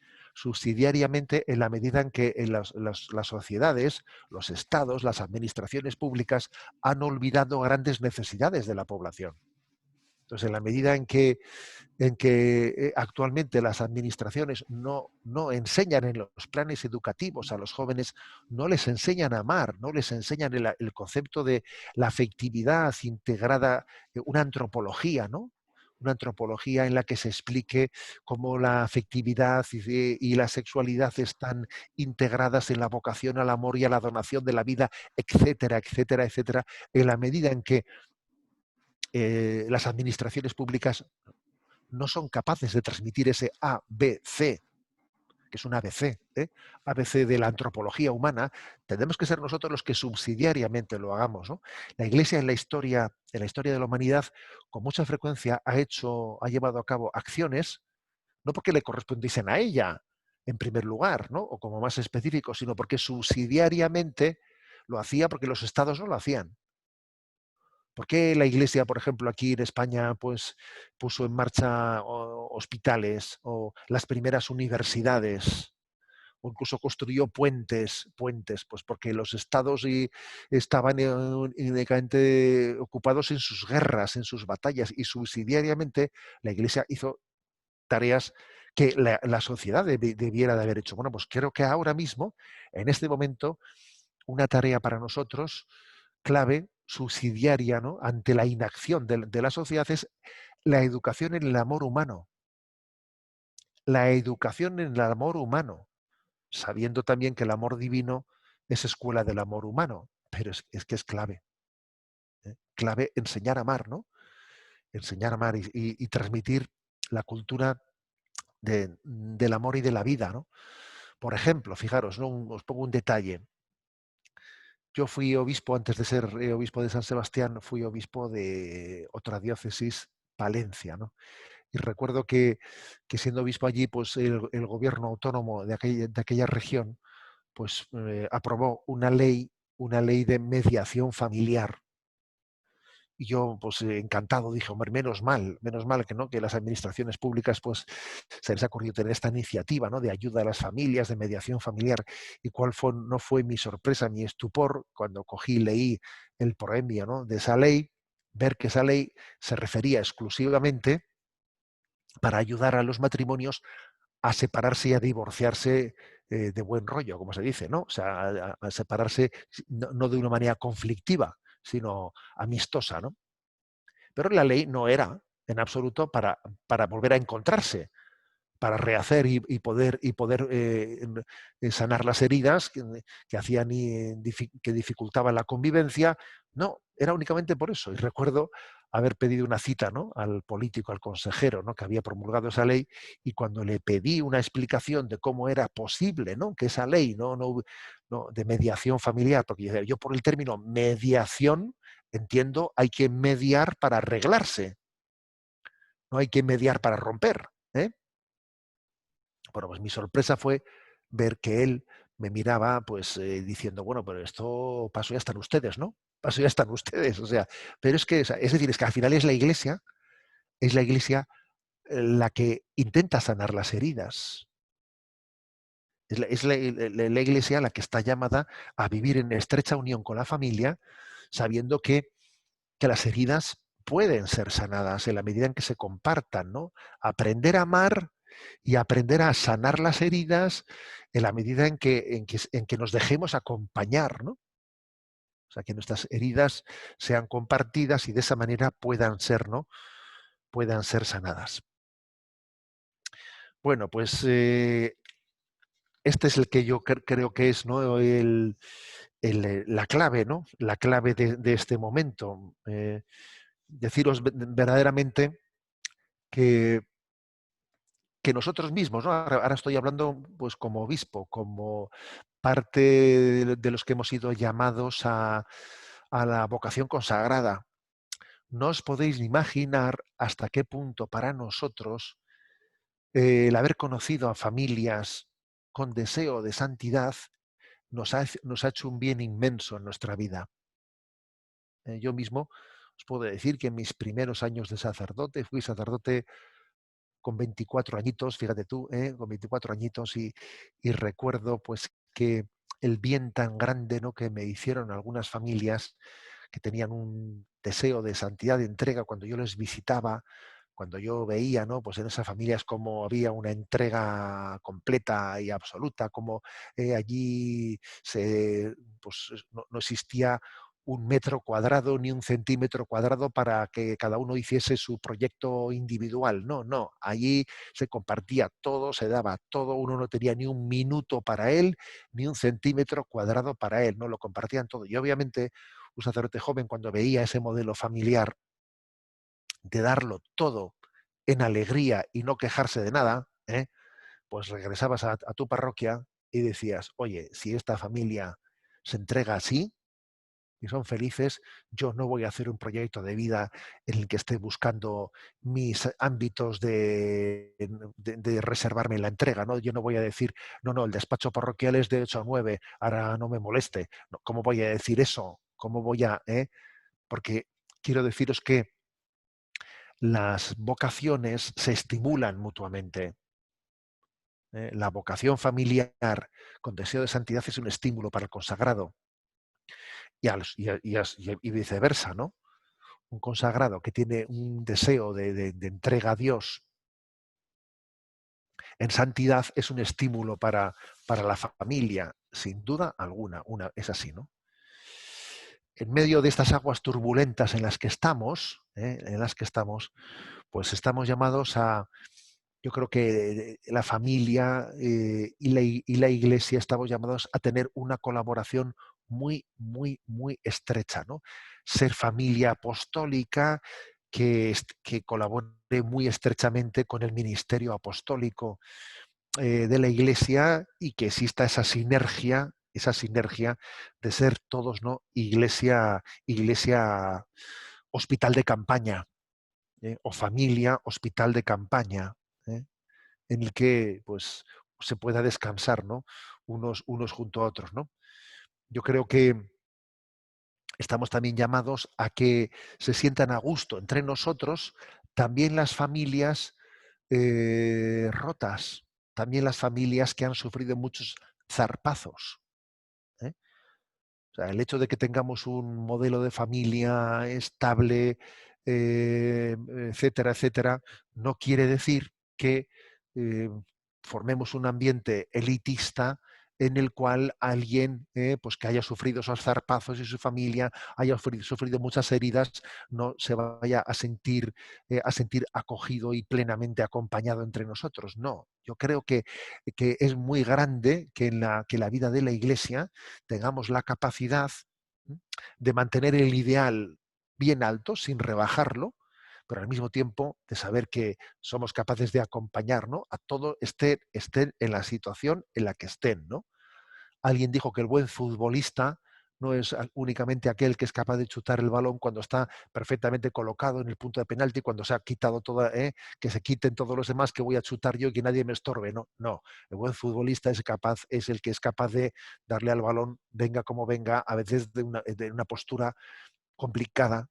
en la medida en que en las sociedades, los estados, las administraciones públicas han olvidado grandes necesidades de la población. Entonces, en la medida en que actualmente las administraciones no enseñan en los planes educativos a los jóvenes, no les enseñan a amar, no les enseñan el concepto de la afectividad integrada, una antropología, ¿no? Una antropología en la que se explique cómo la afectividad y la sexualidad están integradas en la vocación al amor y a la donación de la vida, etcétera, etcétera, etcétera, en la medida en que las administraciones públicas no son capaces de transmitir ese ABC, que es un ABC, ABC de la antropología humana, tendremos que ser nosotros los que subsidiariamente lo hagamos, ¿no? La Iglesia en la historia de la humanidad, con mucha frecuencia ha llevado a cabo acciones, no porque le correspondiesen a ella, en primer lugar, ¿no? O como más específico, sino porque subsidiariamente lo hacía porque los estados no lo hacían. ¿Por qué la Iglesia, por ejemplo, aquí en España, pues puso en marcha hospitales o las primeras universidades o incluso construyó puentes, pues porque los estados estaban únicamente ocupados en sus guerras, en sus batallas y subsidiariamente la Iglesia hizo tareas que la sociedad debiera de haber hecho. Bueno, pues creo que ahora mismo, en este momento, una tarea para nosotros clave, subsidiaria, ¿no? Ante la inacción de la sociedad es la educación en el amor humano. La educación en el amor humano, sabiendo también que el amor divino es escuela del amor humano, pero es que es clave. Clave enseñar a amar, ¿no? Enseñar a amar y transmitir la cultura del amor y de la vida, ¿no? Por ejemplo, fijaros, ¿no? Os pongo un detalle. Yo fui obispo, antes de ser obispo de San Sebastián, fui obispo de otra diócesis, Palencia, ¿no? Y recuerdo que siendo obispo allí, pues el gobierno autónomo de aquella región, pues aprobó una ley de mediación familiar. Y yo, pues encantado, dije, hombre, menos mal que no, que las administraciones públicas, pues, se les ha ocurrido tener esta iniciativa, ¿no? De ayuda a las familias, de mediación familiar. Y no fue mi sorpresa, mi estupor, cuando cogí y leí el proemio, ¿no? De esa ley, ver que esa ley se refería exclusivamente para ayudar a los matrimonios a separarse y a divorciarse de buen rollo, como se dice, ¿no? O sea, a separarse no de una manera conflictiva, sino amistosa, ¿no? Pero la ley no era en absoluto para volver a encontrarse, para rehacer y poder sanar las heridas que hacían que dificultaban la convivencia. No, era únicamente por eso. Y recuerdo haber pedido una cita, ¿no? Al político, al consejero, ¿no? Que había promulgado esa ley, y cuando le pedí una explicación de cómo era posible, ¿no? Que esa ley no de mediación familiar, porque yo por el término mediación entiendo hay que mediar para arreglarse, no hay que mediar para romper. ¿Eh? Bueno, pues mi sorpresa fue ver que él me miraba, pues diciendo, bueno, pero esto paso ya están ustedes, ¿no? para eso ya están ustedes, o sea, pero es que, o sea, es decir, es que al final es la iglesia la que intenta sanar las heridas. Es la iglesia la que está llamada a vivir en estrecha unión con la familia, sabiendo que las heridas pueden ser sanadas en la medida en que se compartan, ¿no? Aprender a amar y aprender a sanar las heridas en la medida en que nos dejemos acompañar, ¿no? O sea, que nuestras heridas sean compartidas y de esa manera puedan ser, ¿no? Puedan ser sanadas. Bueno, pues este es el que yo creo que es, ¿no? La clave, ¿no? La clave de este momento. Deciros verdaderamente que, que nosotros mismos, ¿no? Ahora estoy hablando pues como obispo, como parte de los que hemos sido llamados a la vocación consagrada. No os podéis ni imaginar hasta qué punto para nosotros el haber conocido a familias con deseo de santidad nos ha hecho un bien inmenso en nuestra vida. Yo mismo os puedo decir que en mis primeros años de sacerdote, fui sacerdote con 24 añitos, fíjate tú, con 24 añitos y recuerdo pues que el bien tan grande, ¿no?, que me hicieron algunas familias que tenían un deseo de santidad, de entrega, cuando yo les visitaba, cuando yo veía, ¿no?, pues en esas familias como había una entrega completa y absoluta, como allí no existía un metro cuadrado ni un centímetro cuadrado para que cada uno hiciese su proyecto individual. No, no. Allí se compartía todo, se daba todo, uno no tenía ni un minuto para él, ni un centímetro cuadrado para él, no lo compartían todo. Y obviamente un sacerdote joven, cuando veía ese modelo familiar de darlo todo en alegría y no quejarse de nada, pues regresabas a tu parroquia y decías, oye, si esta familia se entrega así, y son felices, yo no voy a hacer un proyecto de vida en el que esté buscando mis ámbitos de reservarme la entrega, ¿no? Yo no voy a decir, no, no, el despacho parroquial es de 8 a 9, ahora no me moleste. No, ¿cómo voy a decir eso? ¿Cómo voy a...? Porque quiero deciros que las vocaciones se estimulan mutuamente. La vocación familiar con deseo de santidad es un estímulo para el consagrado y viceversa, ¿no? Un consagrado que tiene un deseo de entrega a Dios en santidad es un estímulo para la familia, sin duda alguna. Es así, ¿no? En medio de estas aguas turbulentas en las que estamos, pues estamos llamados a, yo creo que la familia y la iglesia estamos llamados a tener una colaboración muy, muy, muy estrecha, ¿no? Ser familia apostólica que colabore muy estrechamente con el ministerio apostólico de la iglesia y que exista esa sinergia de ser todos, ¿no?, iglesia hospital de campaña, o familia hospital de campaña. ¿Eh? En el que pues se pueda descansar, ¿no?, unos junto a otros, ¿no? Yo creo que estamos también llamados a que se sientan a gusto entre nosotros también las familias rotas, también las familias que han sufrido muchos zarpazos. ¿Eh? O sea, el hecho de que tengamos un modelo de familia estable, etcétera, etcétera, no quiere decir que eh, formemos un ambiente elitista en el cual alguien pues que haya sufrido esos zarpazos y su familia haya sufrido muchas heridas no se vaya a sentir acogido y plenamente acompañado entre nosotros. No, yo creo que es muy grande que la vida de la Iglesia tengamos la capacidad, ¿m?, de mantener el ideal bien alto, sin rebajarlo, pero al mismo tiempo de saber que somos capaces de acompañar, ¿no?, a todo estén en la situación en la que estén, ¿no? Alguien dijo que el buen futbolista no es únicamente aquel que es capaz de chutar el balón cuando está perfectamente colocado en el punto de penalti, cuando se ha quitado toda, que se quiten todos los demás, que voy a chutar yo y que nadie me estorbe. No, no. El buen futbolista es el que es capaz de darle al balón, venga como venga, a veces de una postura complicada,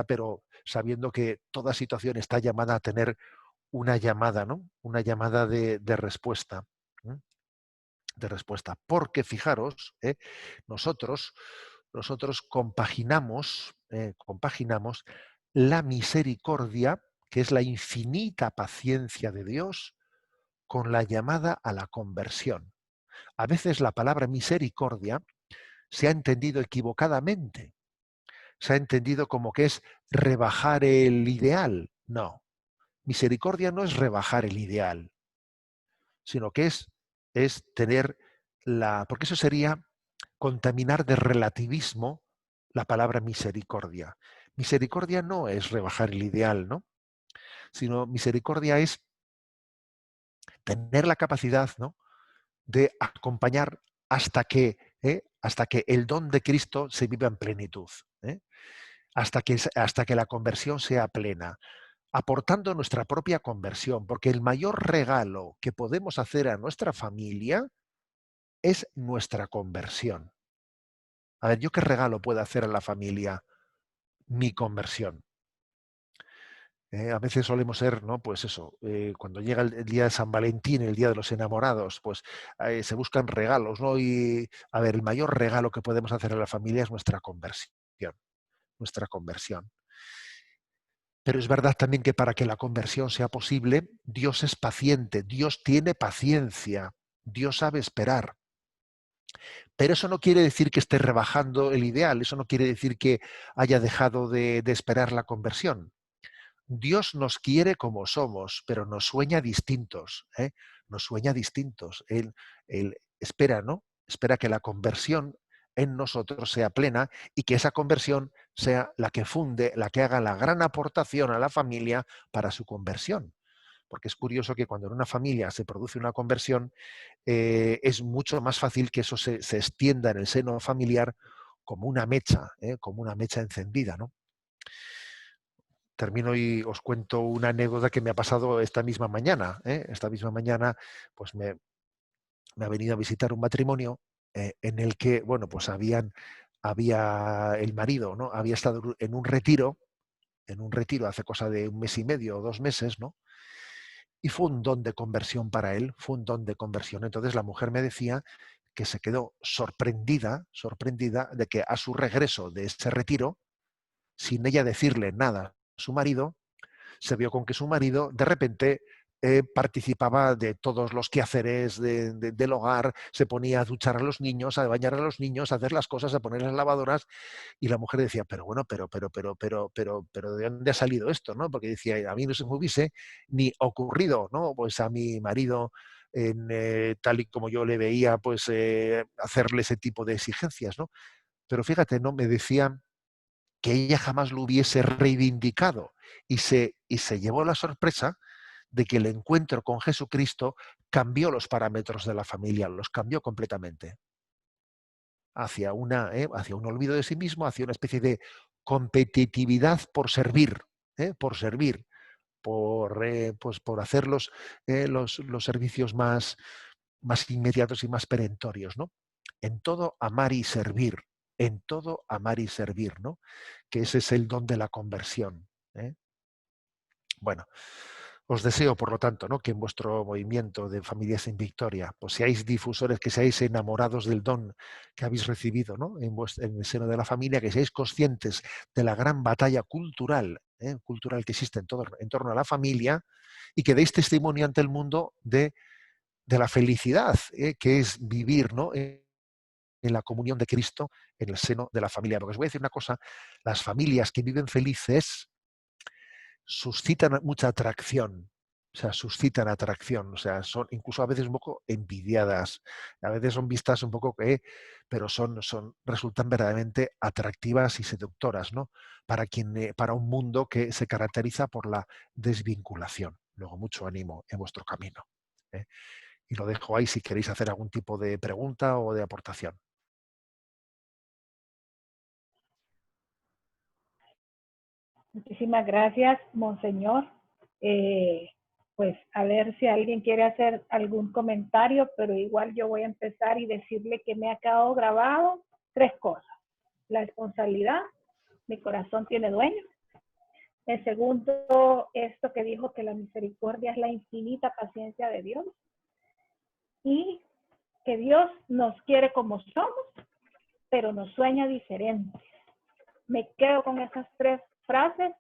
pero sabiendo que toda situación está llamada a tener una llamada, ¿no? Una llamada de respuesta. ¿Mm? De respuesta. Porque fijaros, nosotros, nosotros compaginamos la misericordia, que es la infinita paciencia de Dios, con la llamada a la conversión. A veces la palabra misericordia se ha entendido equivocadamente. Se ha entendido como que es rebajar el ideal. No, misericordia no es rebajar el ideal, sino que es tener porque eso sería contaminar de relativismo la palabra misericordia. Misericordia no es rebajar el ideal, ¿no? Sino misericordia es tener la capacidad, ¿no?, de acompañar hasta que el don de Cristo se viva en plenitud, ¿eh? Hasta que la conversión sea plena, aportando nuestra propia conversión, porque el mayor regalo que podemos hacer a nuestra familia es nuestra conversión. A ver, ¿yo qué regalo puedo hacer a la familia? Mi conversión. A veces solemos ser, ¿no? Pues eso, cuando llega el día de San Valentín, el día de los enamorados, pues se buscan regalos, ¿no? Y, a ver, el mayor regalo que podemos hacer a la familia es nuestra conversión, nuestra conversión. Pero es verdad también que para que la conversión sea posible, Dios es paciente, Dios tiene paciencia, Dios sabe esperar. Pero eso no quiere decir que esté rebajando el ideal, eso no quiere decir que haya dejado de esperar la conversión. Dios nos quiere como somos, pero nos sueña distintos, ¿eh? Nos sueña distintos. Él espera, ¿no? Espera que la conversión en nosotros sea plena y que esa conversión sea la que funde, la que haga la gran aportación a la familia para su conversión. Porque es curioso que cuando en una familia se produce una conversión, es mucho más fácil que eso se extienda en el seno familiar como una mecha encendida, ¿no? Termino y os cuento una anécdota que me ha pasado esta misma mañana. Esta misma mañana, pues me ha venido a visitar un matrimonio en el que, bueno, pues había el marido, ¿no? Había estado en un retiro hace cosa de un mes y medio o 2 meses, ¿no? Y fue un don de conversión para él, fue un don de conversión. Entonces la mujer me decía que se quedó sorprendida de que a su regreso de ese retiro, sin ella decirle nada a su marido, se vio con que su marido de repente participaba de todos los quehaceres del hogar, se ponía a duchar a los niños, a bañar a los niños, a hacer las cosas, a poner las lavadoras, y la mujer decía, pero bueno, pero, ¿de dónde ha salido esto? ¿No? Porque decía, a mí no se me hubiese ni ocurrido, ¿no? Pues a mi marido, tal y como yo le veía, pues hacerle ese tipo de exigencias, ¿no? Pero fíjate, ¿no? Me decía que ella jamás lo hubiese reivindicado y se llevó la sorpresa de que el encuentro con Jesucristo cambió los parámetros de la familia, los cambió completamente hacia un olvido de sí mismo, hacia una especie de competitividad por servir, pues por hacer los servicios más inmediatos y más perentorios, ¿no? En todo amar y servir, en todo amar y servir, ¿no? Que ese es el don de la conversión. ¿Eh? Bueno, os deseo, por lo tanto, ¿no?, que en vuestro movimiento de Familias en Victoria, pues seáis difusores, que seáis enamorados del don que habéis recibido, ¿no?, en el seno de la familia, que seáis conscientes de la gran batalla cultural que existe en torno a la familia, y que deis testimonio ante el mundo de la felicidad, que es vivir, ¿no?, en la comunión de Cristo en el seno de la familia. Porque os voy a decir una cosa, las familias que viven felices suscitan mucha atracción, o sea, suscitan atracción, o sea, son incluso a veces un poco envidiadas, a veces son vistas un poco pero resultan verdaderamente atractivas y seductoras, ¿no? Para un mundo que se caracteriza por la desvinculación. Luego, mucho ánimo en vuestro camino. ¿Eh? Y lo dejo ahí si queréis hacer algún tipo de pregunta o de aportación. Muchísimas gracias, Monseñor. Pues a ver si alguien quiere hacer algún comentario, pero igual yo voy a empezar y decirle que me ha quedado grabado 3 cosas. La responsabilidad, mi corazón tiene dueño. El segundo, esto que dijo que la misericordia es la infinita paciencia de Dios. Y que Dios nos quiere como somos, pero nos sueña diferente. Me quedo con esas 3 frases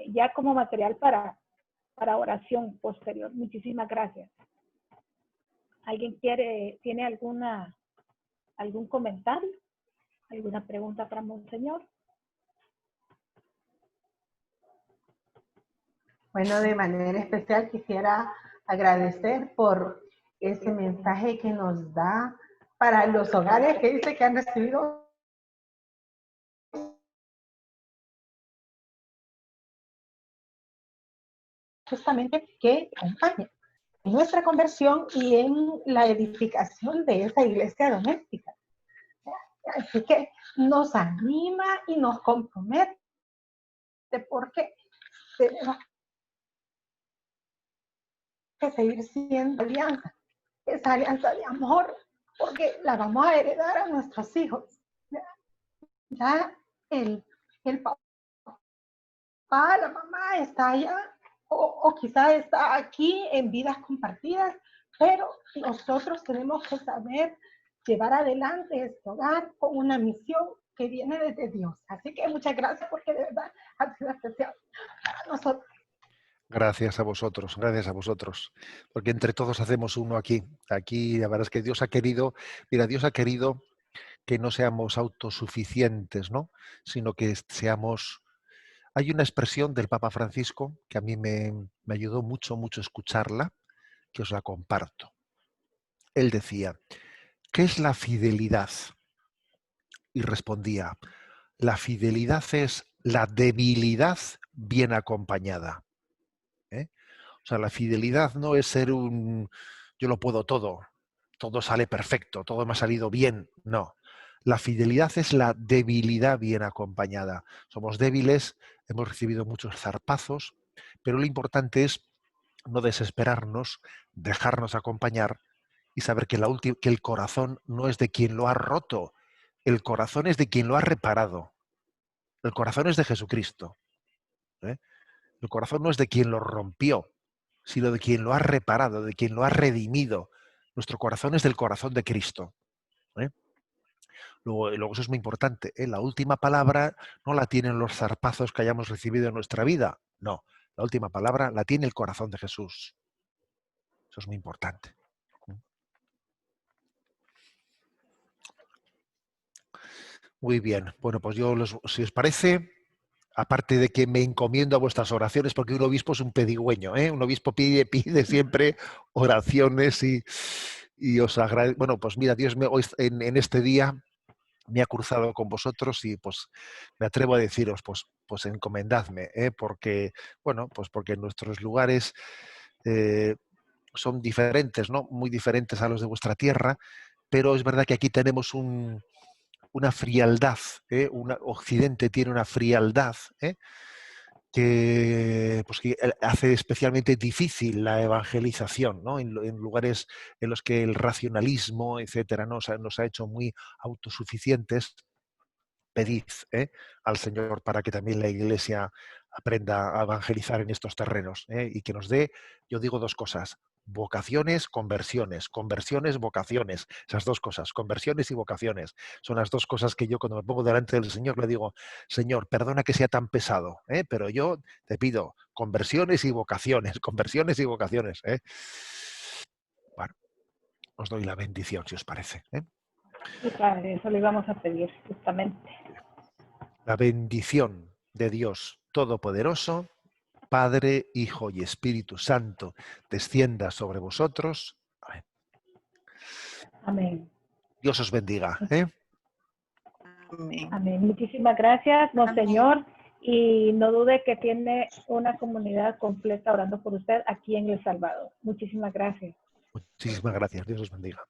ya como material para oración posterior. Muchísimas gracias. ¿Alguien tiene algún comentario? ¿Alguna pregunta para Monseñor? Bueno, de manera especial quisiera agradecer por ese mensaje que nos da para los hogares que dice que han recibido justamente que acompaña en nuestra conversión y en la edificación de esa iglesia doméstica. Así que nos anima y nos compromete porque tenemos que seguir siendo alianza, esa alianza de amor, porque la vamos a heredar a nuestros hijos. Ya el papá, la mamá está allá, o quizás está aquí en vidas compartidas, pero nosotros tenemos que saber llevar adelante este hogar con una misión que viene desde Dios. Así que muchas gracias porque de verdad ha sido especial para nosotros. Gracias a vosotros, porque entre todos hacemos uno aquí. Aquí la verdad es que Dios ha querido, mira, Dios ha querido que no seamos autosuficientes, ¿no? Sino que seamos... Hay una expresión del Papa Francisco que a mí me ayudó mucho, mucho escucharla, que os la comparto. Él decía, ¿qué es la fidelidad? Y respondía, la fidelidad es la debilidad bien acompañada. ¿Eh? O sea, la fidelidad no es ser yo lo puedo todo sale perfecto, todo me ha salido bien. No. La fidelidad es la debilidad bien acompañada. Somos débiles, hemos recibido muchos zarpazos, pero lo importante es no desesperarnos, dejarnos acompañar y saber que, que el corazón no es de quien lo ha roto, el corazón es de quien lo ha reparado. El corazón es de Jesucristo. ¿Eh? El corazón no es de quien lo rompió, sino de quien lo ha reparado, de quien lo ha redimido. Nuestro corazón es del corazón de Cristo. ¿Eh? Luego eso es muy importante. ¿Eh? La última palabra no la tienen los zarpazos que hayamos recibido en nuestra vida. No, la última palabra la tiene el corazón de Jesús. Eso es muy importante. Muy bien. Bueno, pues si os parece, aparte de que me encomiendo a vuestras oraciones, porque un obispo es un pedigüeño, ¿eh? Un obispo pide siempre oraciones y os agradezco. Bueno, pues mira, Dios hoy en este día me ha cruzado con vosotros y pues me atrevo a deciros, pues encomendadme, ¿eh? Porque, bueno, pues porque nuestros lugares son diferentes, ¿no? Muy diferentes a los de vuestra tierra, pero es verdad que aquí tenemos una frialdad, ¿eh? Occidente tiene una frialdad, ¿eh? Que hace especialmente difícil la evangelización, ¿no? En lugares en los que el racionalismo, etcétera, nos ha hecho muy autosuficientes. Pedid, al Señor para que también la Iglesia aprenda a evangelizar en estos terrenos, y que nos dé, yo digo 2 cosas: vocaciones, conversiones, conversiones, vocaciones. Esas 2 cosas, conversiones y vocaciones, son las 2 cosas que yo cuando me pongo delante del Señor le digo: Señor, perdona que sea tan pesado, pero yo te pido conversiones y vocaciones, conversiones y vocaciones. Bueno, os doy la bendición, si os parece. Sí, Padre, eso le íbamos a pedir justamente. La bendición de Dios Todopoderoso, Padre, Hijo y Espíritu Santo, descienda sobre vosotros. Amén. Amén. Dios os bendiga. Amén. Amén. Muchísimas gracias, Monseñor. Y no dude que tiene una comunidad completa orando por usted aquí en El Salvador. Muchísimas gracias. Muchísimas gracias. Dios os bendiga.